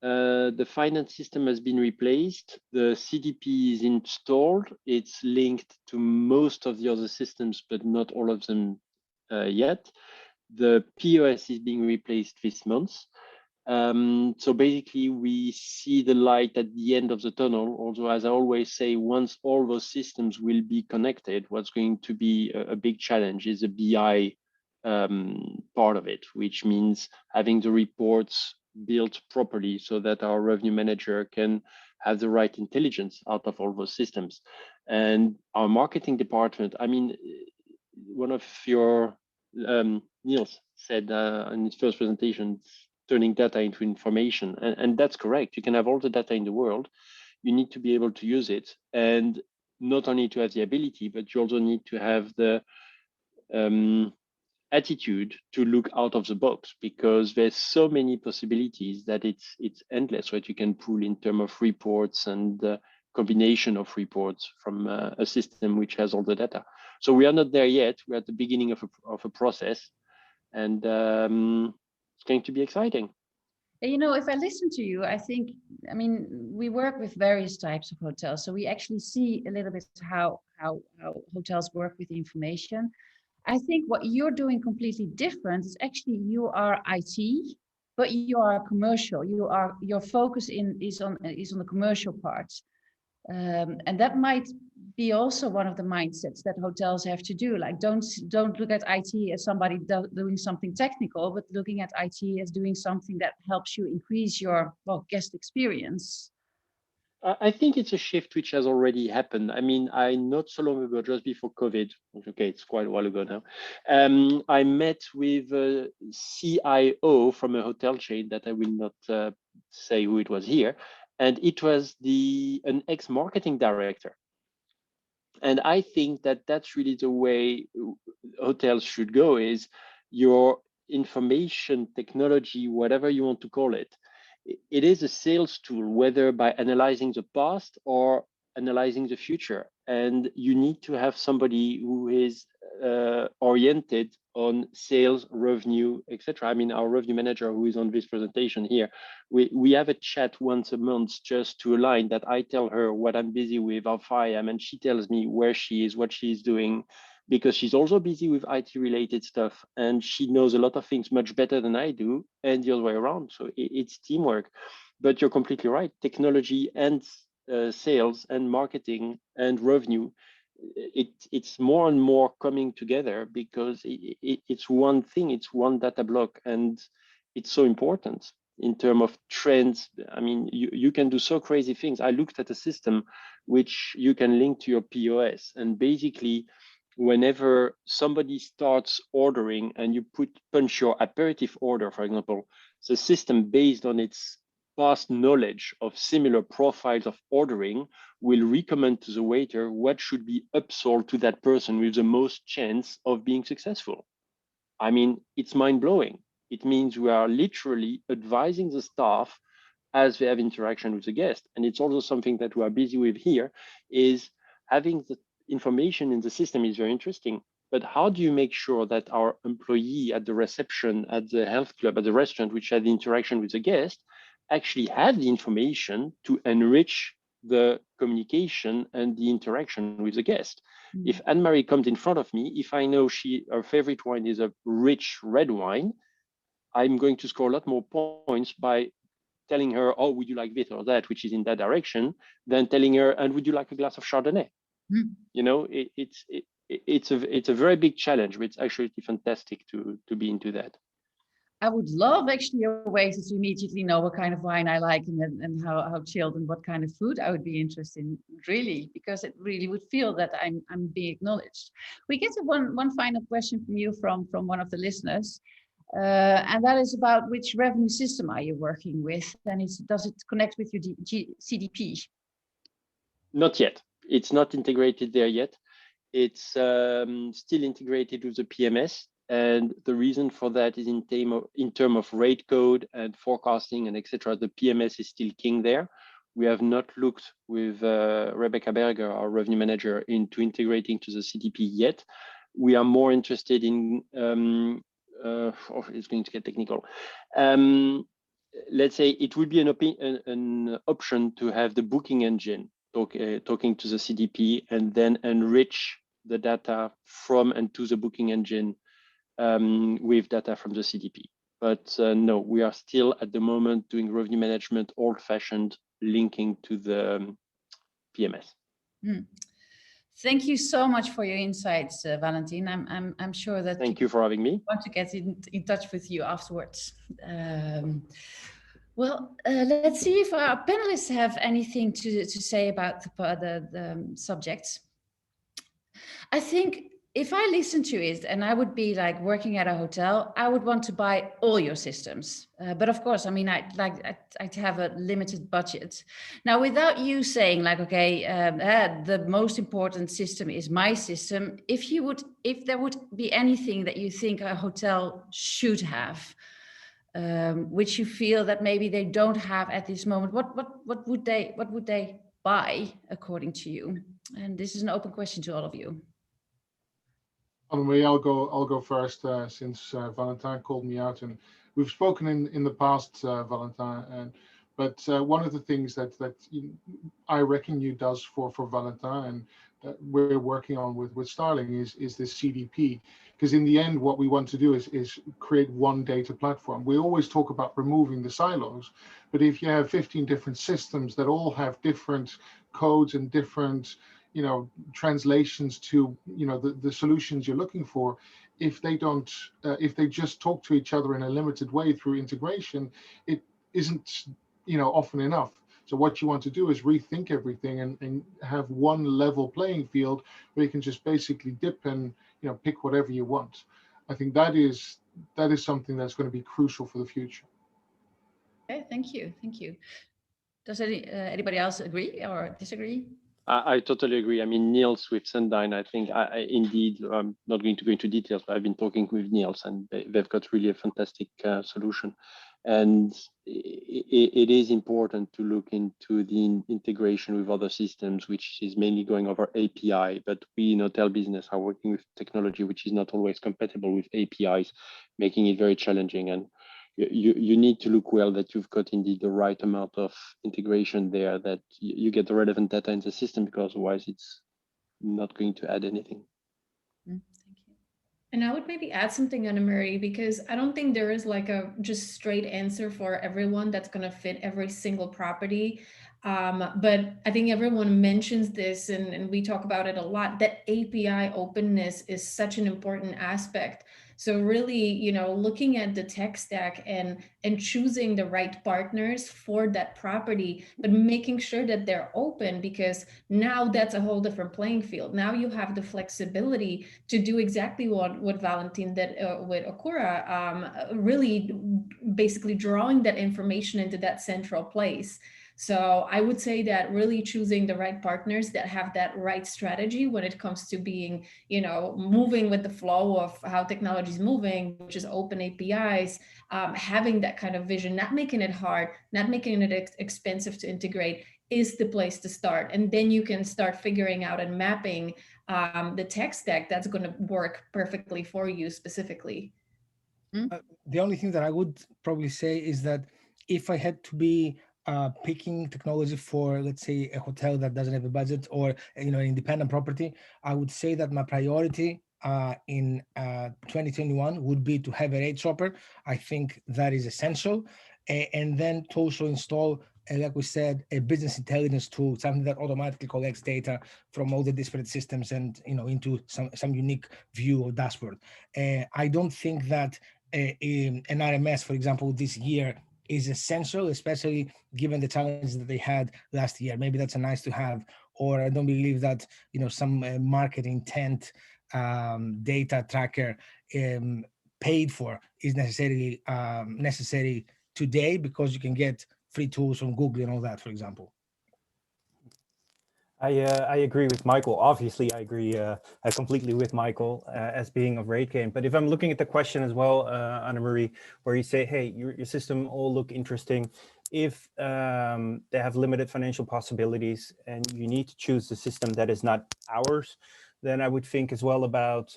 The finance system has been replaced. The CDP is installed. It's linked to most of the other systems, but not all of them yet. The POS is being replaced this month. So basically, we see the light at the end of the tunnel. Although, as I always say, once all those systems will be connected, what's going to be a big challenge is the BI part of it, which means having the reports built properly so that our revenue manager can have the right intelligence out of all those systems. And our marketing department, I mean, one of your Niels said in his first presentation, turning data into information, and that's correct. You can have all the data in the world. You need to be able to use it, and not only to have the ability, but you also need to have the attitude to look out of the box, because there's so many possibilities that it's endless what you can pull in terms of reports and combination of reports from a system which has all the data. So we are not there yet. We're at the beginning of a process, and it's going to be exciting. You know, if I listen to you, I think, I mean, we work with various types of hotels, so we actually see a little bit how hotels work with information. I think what you're doing completely different is actually you are IT, but you are commercial. Your focus is on the commercial part, and that might be also one of the mindsets that hotels have to do. Like, don't look at IT as somebody doing something technical, but looking at IT as doing something that helps you increase your guest experience. I think it's a shift which has already happened. I mean, not so long ago, just before COVID, okay, it's quite a while ago now, I met with a CIO from a hotel chain that I will not say who it was here, and it was an ex-marketing director. And I think that that's really the way hotels should go, is your information technology, whatever you want to call it, it is a sales tool, whether by analyzing the past or analyzing the future. And you need to have somebody who is oriented on sales, revenue, etc. I mean, our revenue manager who is on this presentation here, we have a chat once a month just to align that. I tell her what I'm busy with, how far I am, and she tells me where she is, what she's doing, because she's also busy with IT related stuff, and she knows a lot of things much better than I do, and the other way around. So it's teamwork. But you're completely right. Technology and sales and marketing and revenue, it's more and more coming together, because it's one thing, it's one data block, and it's so important in terms of trends. I mean, you can do so crazy things. I looked at a system which you can link to your POS, and basically whenever somebody starts ordering and you punch your aperitif order, for example, the system, based on its past knowledge of similar profiles of ordering, will recommend to the waiter what should be upsold to that person with the most chance of being successful. I mean, it's mind-blowing. It means we are literally advising the staff as they have interaction with the guest. And it's also something that we are busy with here, is having the information in the system is very interesting. But how do you make sure that our employee at the reception, at the health club, at the restaurant, which had the interaction with the guest, actually have the information to enrich the communication and the interaction with the guest? Mm-hmm. If Annemarie comes in front of me, if I know her favorite wine is a rich red wine, I'm going to score a lot more points by telling her, oh, would you like this or that, which is in that direction, than telling her, and would you like a glass of Chardonnay? Mm. You know, it's a very big challenge, but it's actually fantastic to be into that. I would love actually a way to immediately know what kind of wine I like and how chilled and what kind of food I would be interested in, really, because it really would feel that I'm being acknowledged. We get to one final question from you from one of the listeners. And that is about which revenue system are you working with, and does it connect with your CDP? Not yet. It's not integrated there yet. It's still integrated with the PMS, and the reason for that is in terms of rate code and forecasting and etc. The PMS is still king there. We have not looked with Rebecca Berger, our revenue manager, into integrating to the CDP yet. We are more interested in it's going to get technical. let's say it would be an option to have the booking engine talking to the CDP and then enrich the data from and to the booking engine with data from the CDP. But no, we are still at the moment doing revenue management old-fashioned, linking to the PMS. Thank you so much for your insights, Valentin. I'm sure that thank you for having me. Want to get in touch with you afterwards. Well, let's see if our panelists have anything to say about the subjects. I think if I listen to it and I would be like working at a hotel, I would want to buy all your systems. But of course, I mean, I'd have a limited budget. Now, without you saying like, okay, the most important system is my system. If there would be anything that you think a hotel should have, which you feel that maybe they don't have at this moment, what would they buy according to you? And this is an open question to all of you. Annemarie, I'll go first since Valentin called me out, and we've spoken in the past, Valentin. But one of the things that I reckon you does for Valentin and that we're working on with Starling is this CDP, because in the end, what we want to do is create one data platform. We always talk about removing the silos, but if you have 15 different systems that all have different codes and different translations to the solutions you're looking for, if they don't if they just talk to each other in a limited way through integration, it isn't often enough. So what you want to do is rethink everything and have one level playing field where you can just basically dip and pick whatever you want. I think that is something that's going to be crucial for the future. Okay, thank you. Does anybody else agree or disagree? I totally agree. I mean, Niels with Cendyn, I think indeed, I'm not going to go into details, but I've been talking with Niels and they've got really a fantastic solution. And it is important to look into the integration with other systems, which is mainly going over API, but we in hotel business are working with technology, which is not always compatible with APIs, making it very challenging. And you need to look well that you've got indeed the right amount of integration there, that you get the relevant data in the system, because otherwise it's not going to add anything. Thank you. And I would maybe add something, Annemarie, because I don't think there is like a just straight answer for everyone that's going to fit every single property. But I think everyone mentions this and we talk about it a lot, that API openness is such an important aspect. So really, looking at the tech stack and choosing the right partners for that property, but making sure that they're open, because now that's a whole different playing field. Now you have the flexibility to do exactly what Valentin did with Okura, really basically drawing that information into that central place. So I would say that really choosing the right partners that have that right strategy when it comes to being, moving with the flow of how technology is moving, which is open APIs, having that kind of vision, not making it hard, not making it expensive to integrate, is the place to start. And then you can start figuring out and mapping the tech stack that's going to work perfectly for you specifically. The only thing that I would probably say is that if I had to be picking technology for, let's say, a hotel that doesn't have a budget, or an independent property, I would say that my priority in 2021 would be to have a rate shopper. I think that is essential, and then to also install, like we said, a business intelligence tool, something that automatically collects data from all the disparate systems and into some unique view or dashboard. I don't think that an RMS, for example, this year is essential, especially given the challenges that they had last year. Maybe that's a nice to have, or I don't believe that some market intent data tracker paid for is necessarily necessary today, because you can get free tools from Google and all that, for example. I agree with Michael. Obviously, I agree completely with Michael as being of RateGain. But if I'm looking at the question as well, Annemarie, where you say, hey, your system all look interesting. If they have limited financial possibilities and you need to choose the system that is not ours, then I would think as well about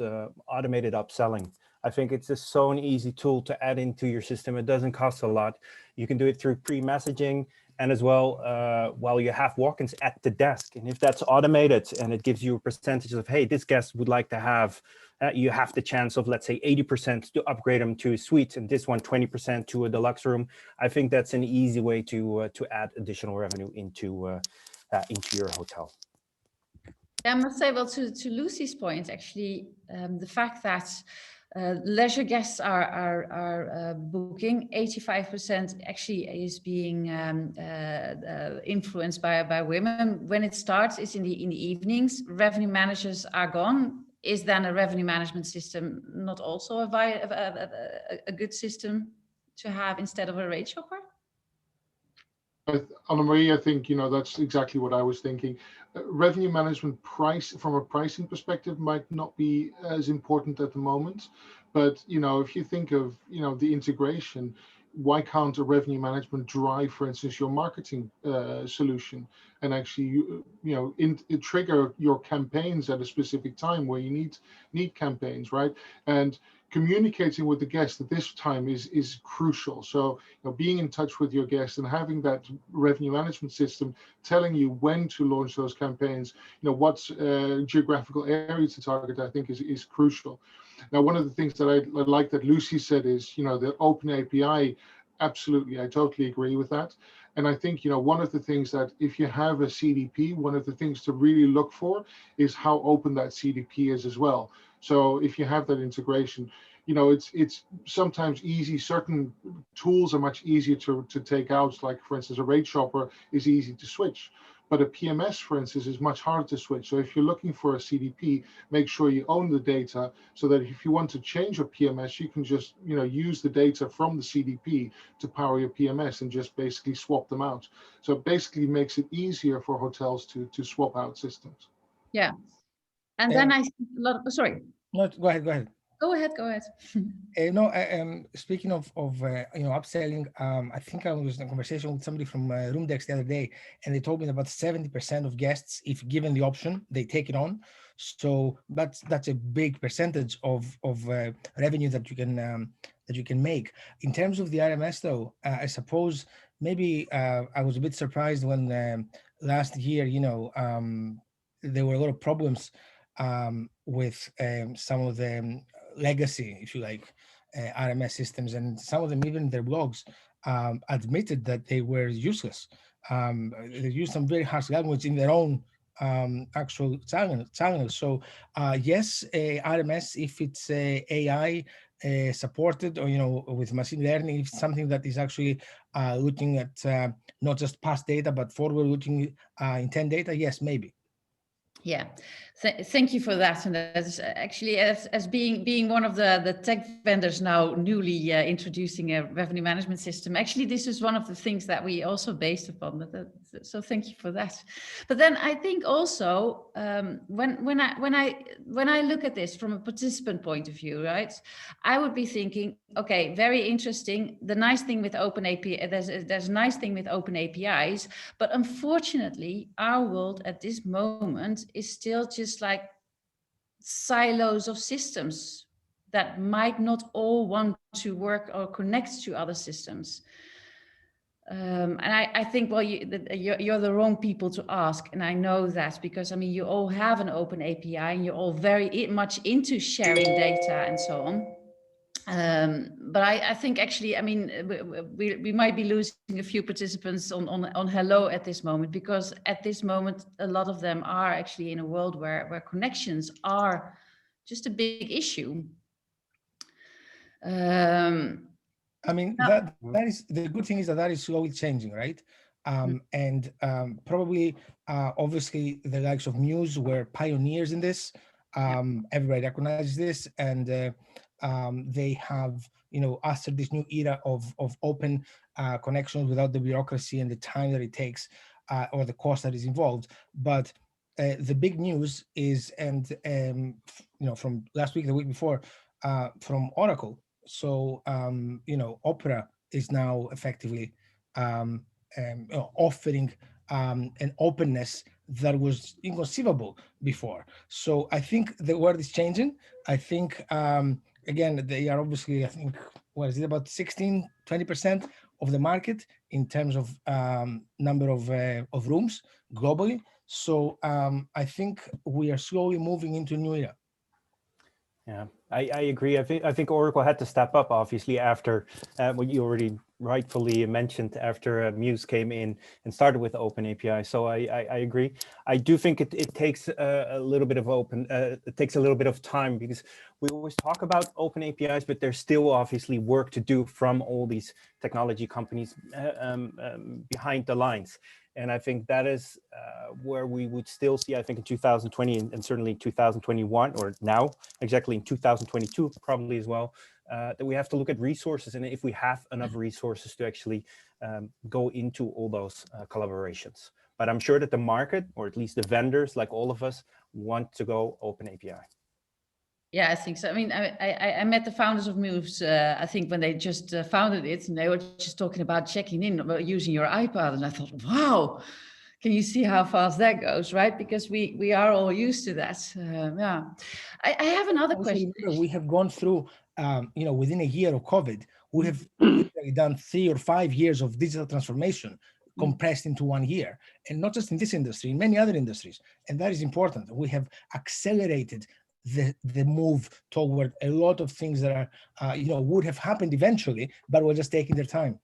automated upselling. I think it's just so an easy tool to add into your system. It doesn't cost a lot. You can do it through pre-messaging, and as well, while you have walk-ins at the desk. And if that's automated and it gives you a percentage of, hey, this guest would like to have, you have the chance of, let's say, 80% to upgrade them to a suite, and this one 20% to a deluxe room. I think that's an easy way to add additional revenue into your hotel. I must say, well, to Lucy's point, actually, the fact that leisure guests are booking, 85% actually is being influenced by women. When it starts, it's in the evenings. Revenue managers are gone. Is then a revenue management system not also a good system to have instead of a rate shopper? Annemarie, I think that's exactly what I was thinking. Revenue management price from a pricing perspective might not be as important at the moment, but if you think of the integration, why can't a revenue management drive, for instance, your marketing solution, and actually trigger your campaigns at a specific time where you need campaigns, right? And communicating with the guest at this time is crucial. So being in touch with your guests and having that revenue management system telling you when to launch those campaigns, what geographical area to target, I think is crucial. Now, one of the things that I like that Lucy said is, the open API. Absolutely, I totally agree with that. And I think, one of the things that if you have a CDP, one of the things to really look for is how open that CDP is as well. So if you have that integration, it's sometimes easy. Certain tools are much easier to take out. Like, for instance, a rate shopper is easy to switch. But a PMS, for instance, is much harder to switch. So if you're looking for a CDP, make sure you own the data so that if you want to change your PMS, you can just use the data from the CDP to power your PMS and just basically swap them out. So it basically makes it easier for hotels to swap out systems. Yeah. And then I see a lot of, sorry. No, go ahead. Go ahead. Speaking of upselling, I think I was in a conversation with somebody from Roomdex the other day, and they told me that about 70% of guests, if given the option, they take it on. So that's a big percentage of revenue that you can make. In terms of the RMS, though, I suppose maybe I was a bit surprised when last year, there were a lot of problems with some of the legacy, if you like, RMS systems, and some of them, even their blogs, admitted that they were useless. They used some very harsh language in their own actual channels. So yes, RMS, if it's AI supported, or with machine learning, if it's something that is actually looking at not just past data but forward-looking intent data, yes, maybe. Yeah, thank you for that. And that's actually, as being one of the tech vendors now newly introducing a revenue management system, actually this is one of the things that we also based upon. So thank you for that. But then I think also when I look at this from a participant point of view, right, I would be thinking, okay, very interesting. The nice thing with open API, there's a nice thing with open APIs, but unfortunately, our world at this moment is still just like silos of systems that might not all want to work or connect to other systems. And I think, well, you're the wrong people to ask. And I know that because, I mean, you all have an open API and you're all very much into sharing data and so on. But I think actually, I mean, we might be losing a few participants on Hello at this moment, because at this moment, a lot of them are actually in a world where connections are just a big issue. I mean, that is the good thing, is that is slowly changing, right? And probably, obviously, the likes of Mews were pioneers in this. Everybody recognizes this, and they have, ushered this new era of open connections without the bureaucracy and the time that it takes, or the cost that is involved. But the big news is, and from last week, the week before, from Oracle. So Opera is now effectively offering an openness that was inconceivable before. So I think the world is changing. I think again, they are obviously, I think, what is it, about 16, 20% of the market in terms of number of rooms globally. So I think we are slowly moving into a new era. Yeah, I agree. I think Oracle had to step up, obviously, after what you already rightfully mentioned, after Mews came in and started with Open API. So I agree. I do think it takes a little bit of it takes a little bit of time, because we always talk about open APIs, but there's still obviously work to do from all these technology companies behind the lines. And I think that is where we would still see, I think in 2020 and certainly 2021, or now exactly in 2022 probably as well, that we have to look at resources, and if we have enough resources to actually go into all those collaborations. But I'm sure that the market, or at least the vendors like all of us, want to go open API. Yeah, I think so. I mean, I met the founders of Mews, I think when they just founded it, and they were just talking about checking in, about using your iPad. And I thought, wow, can you see how fast that goes, right? Because we are all used to that. Yeah. I have another question. We have gone through, within a year of COVID, we have done 3 or 5 years of digital transformation compressed into 1 year. And not just in this industry, in many other industries. And that is important. We have accelerated the move toward a lot of things that are, would have happened eventually, but were just taking their time.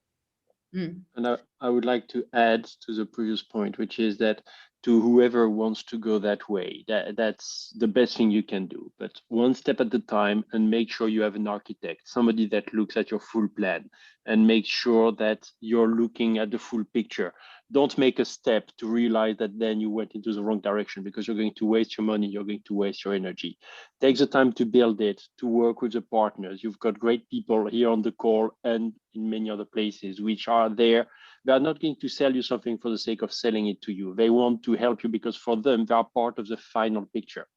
And I would like to add to the previous point, which is that to whoever wants to go that way, that's the best thing you can do. But one step at a time, and make sure you have an architect, somebody that looks at your full plan and make sure that you're looking at the full picture. Don't make a step to realize that then you went into the wrong direction, because you're going to waste your money, you're going to waste your energy. Take the time to build it, to work with the partners. You've got great people here on the call and in many other places which are there. They are not going to sell you something for the sake of selling it to you. They want to help you because for them, they are part of the final picture.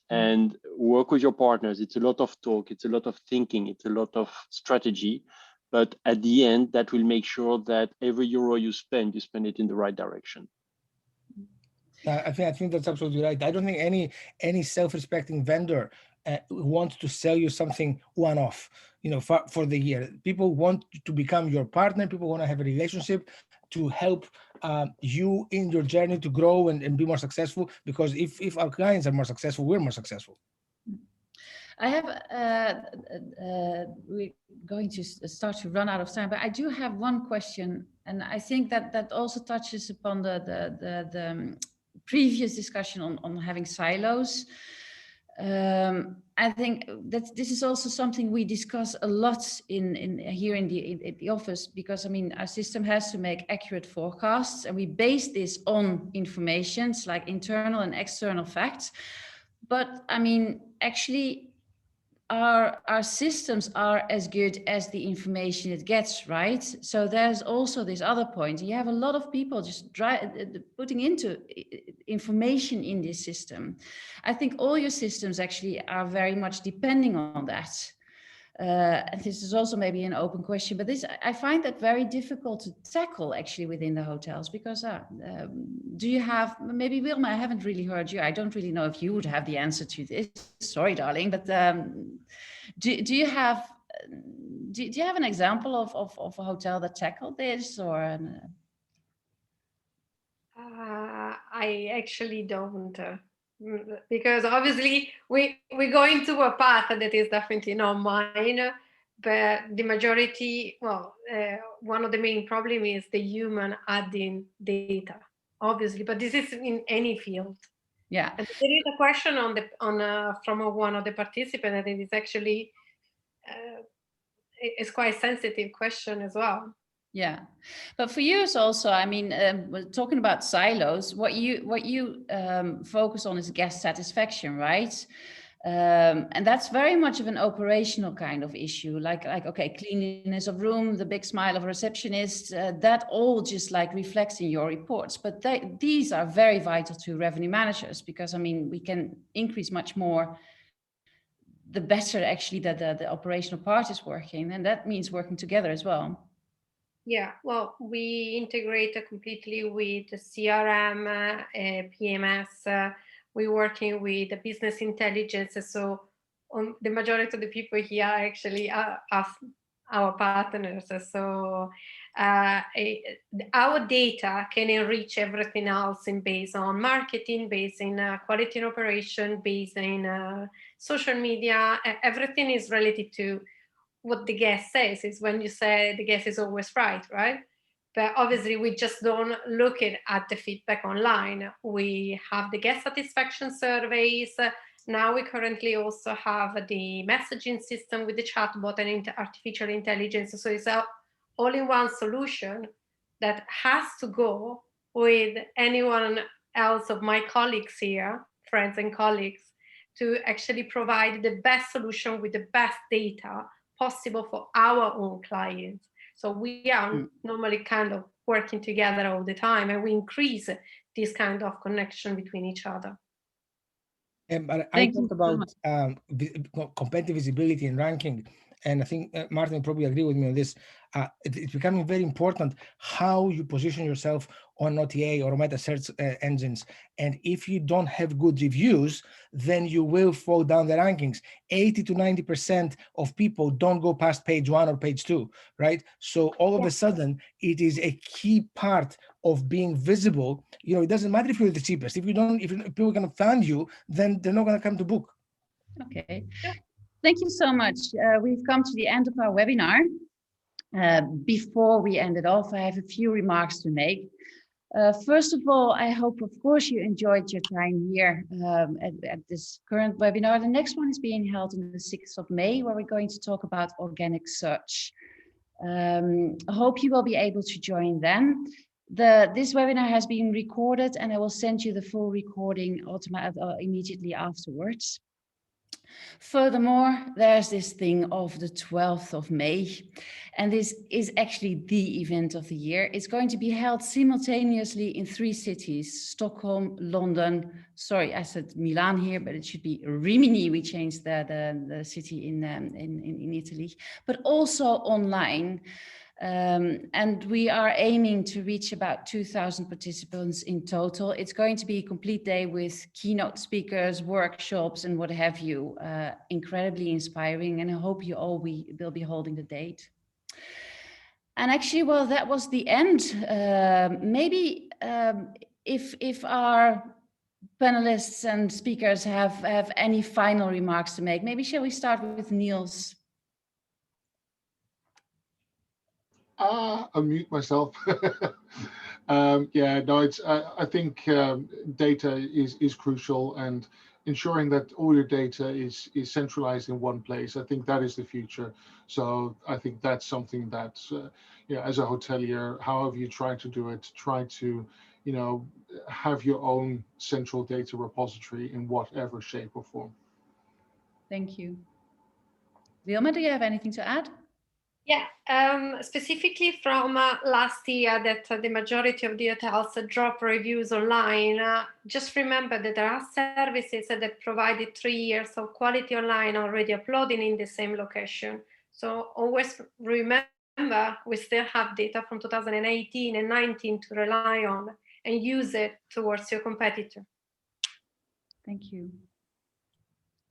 And work with your partners. It's a lot of talk, it's a lot of thinking, it's a lot of strategy. But at the end, that will make sure that every euro you spend it in the right direction. I think that's absolutely right. I don't think any self-respecting vendor wants to sell you something one-off, for the year. People want to become your partner. People want to have a relationship to help you in your journey to grow and be more successful. Because if our clients are more successful, we're more successful. I have, we're going to start to run out of time, but I do have one question, and I think that also touches upon the previous discussion on having silos. I think that this is also something we discuss a lot here in the office, because I mean our system has to make accurate forecasts, and we base this on informations like internal and external facts. But I mean, actually, our systems are as good as the information it gets, right? So there's also this other point. You have a lot of people just putting into information in this system. I think all your systems actually are very much depending on that. And this is also maybe an open question, but I find that very difficult to tackle actually within the hotels, because do you have, maybe Wilma, I haven't really heard you. I don't really know if you would have the answer to this. Sorry, darling, but do you have an example of a hotel that tackled this, or? I actually don't. Because obviously we go into a path that is definitely not mine, but the majority, one of the main problems is the human adding data, obviously, but this is in any field. Yeah. And there is a question from one of the participants that it is actually it's quite a sensitive question as well. Yeah, but for you it's also, I mean, we're talking about silos. What you focus on is guest satisfaction, right? And that's very much of an operational kind of issue. Like okay, cleanliness of room, the big smile of a receptionist, that all just like reflects in your reports. But these are very vital to revenue managers, because I mean, we can increase much more the better actually that the operational part is working, and that means working together as well. Yeah, well, we integrate completely with the CRM, PMS. We're working with the business intelligence. So the majority of the people here actually are our partners. So our data can enrich everything else based on marketing, based in quality and operation, based in social media. Everything is related to what the guest says. Is when you say the guest is always right? But obviously we just don't look at the feedback online. We have the guest satisfaction surveys. Now we currently also have the messaging system with the chatbot and artificial intelligence. So it's an all-in-one solution that has to go with anyone else of my colleagues here, friends and colleagues, to actually provide the best solution with the best data possible for our own clients. So we are normally kind of working together all the time, and we increase this kind of connection between each other. But I talked about competitive visibility and ranking, and I think Maarten probably agree with me on this. It's becoming very important how you position yourself on OTA or meta search engines. And if you don't have good reviews, then you will fall down the rankings. 80 to 90% of people don't go past page 1 or page 2, right? So all of a sudden, it is a key part of being visible. You know, it doesn't matter if you're the cheapest. If people are going to find you, then they're not going to come to book. Okay. Thank you so much. We've come to the end of our webinar. Before we end it off, I have a few remarks to make. First of all, I hope, of course, you enjoyed your time here at this current webinar. The next one is being held on the 6th of May, where we're going to talk about organic search. I hope you will be able to join then. This webinar has been recorded, and I will send you the full recording immediately afterwards. Furthermore, there's this thing of the 12th of May, and this is actually the event of the year. It's going to be held simultaneously in 3 cities, Stockholm, London, sorry, I said Milan here, but it should be Rimini. We changed the city in Italy, but also online. And we are aiming to reach about 2,000 participants in total. It's going to be a complete day with keynote speakers, workshops, and what have you. Incredibly inspiring, and I hope you all will be holding the date. And actually, well, that was the end. Maybe if our panelists and speakers have any final remarks to make, maybe shall we start with Niels? Unmute myself. Yeah, no, it's. I think data is crucial, and ensuring that all your data is centralized in one place. I think that is the future. So I think that's something that, you know, as a hotelier, however you try to do it, try to, you know, have your own central data repository in whatever shape or form. Thank you. Wilma, do you have anything to add? Yeah, specifically from last year that the majority of the hotels drop reviews online. Just remember that there are services that provided 3 years of quality online already uploading in the same location. So always remember, we still have data from 2018 and 19 to rely on and use it towards your competitor. Thank you.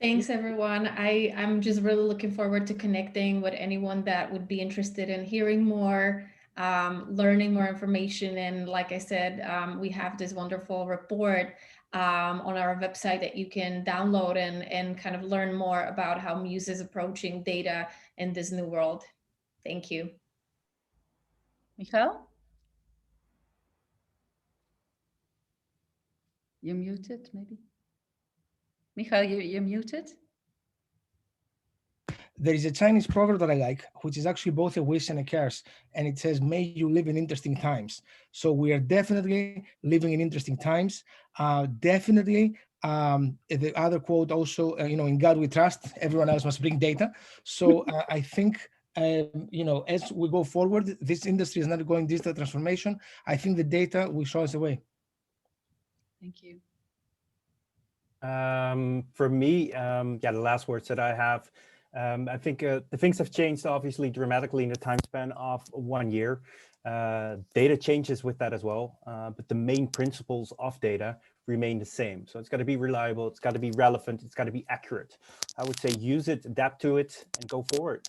Thanks, everyone. I'm just really looking forward to connecting with anyone that would be interested in hearing more, learning more information. And like I said, we have this wonderful report on our website that you can download and kind of learn more about how Mews is approaching data in this new world. Thank you. Michail? You're muted, maybe. Michail, you're muted. There is a Chinese proverb that I like, which is actually both a wish and a curse, and it says, "May you live in interesting times." So we are definitely living in interesting times. Definitely, the other quote also, you know, "In God we trust. Everyone else must bring data." So I think, you know, as we go forward, this industry is not going digital transformation. I think the data will show us the way. Thank you. For me, yeah, the last words that I have, I think the things have changed obviously dramatically in the time span of 1 year. Data changes with that as well, but the main principles of data remain the same. So it's got to be reliable, it's got to be relevant, it's got to be accurate. I would say use it, adapt to it, and go forward.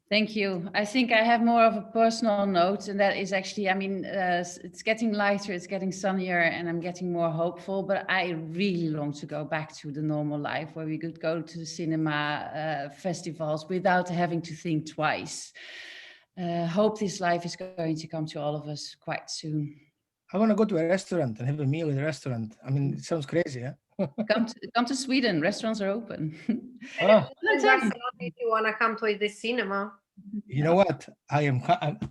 Thank you. I think I have more of a personal note, and that is actually, I mean, it's getting lighter, it's getting sunnier, and I'm getting more hopeful, but I really long to go back to the normal life where we could go to the cinema, festivals without having to think twice. Hope this life is going to come to all of us quite soon. I want to go to a restaurant and have a meal in a restaurant. I mean, it sounds crazy, huh? Come to Sweden, restaurants are open. Barcelona, if you want to come to the cinema. You know what? I'm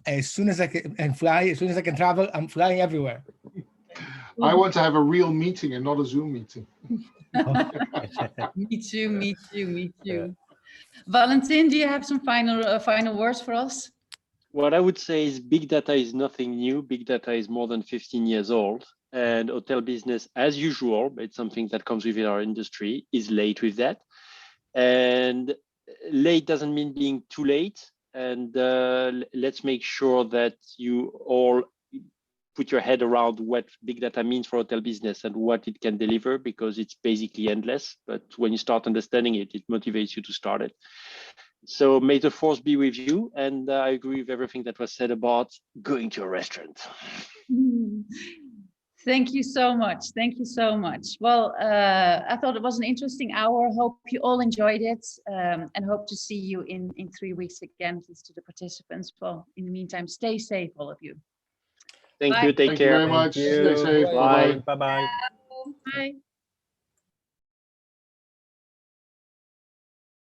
as soon as I can fly, as soon as I can travel, I'm flying everywhere. I want to have a real meeting and not a Zoom meeting. Me too, me too, me too. Valentin, do you have some final words for us? What I would say is big data is nothing new. Big data is more than 15 years old. And hotel business, as usual, it's something that comes within our industry, is late with that. And late doesn't mean being too late. And let's make sure that you all put your head around what big data means for hotel business and what it can deliver, because it's basically endless. But when you start understanding it, it motivates you to start it. So may the force be with you. And I agree with everything that was said about going to a restaurant. Thank you so much. Thank you so much. Well, I thought it was an interesting hour. Hope you all enjoyed it, and hope to see you in 3 weeks again, at least to the participants. Well, in the meantime, stay safe, all of you. Thank Bye. you. Take care. Thank you very much. Stay safe. Bye. Bye-bye. Bye.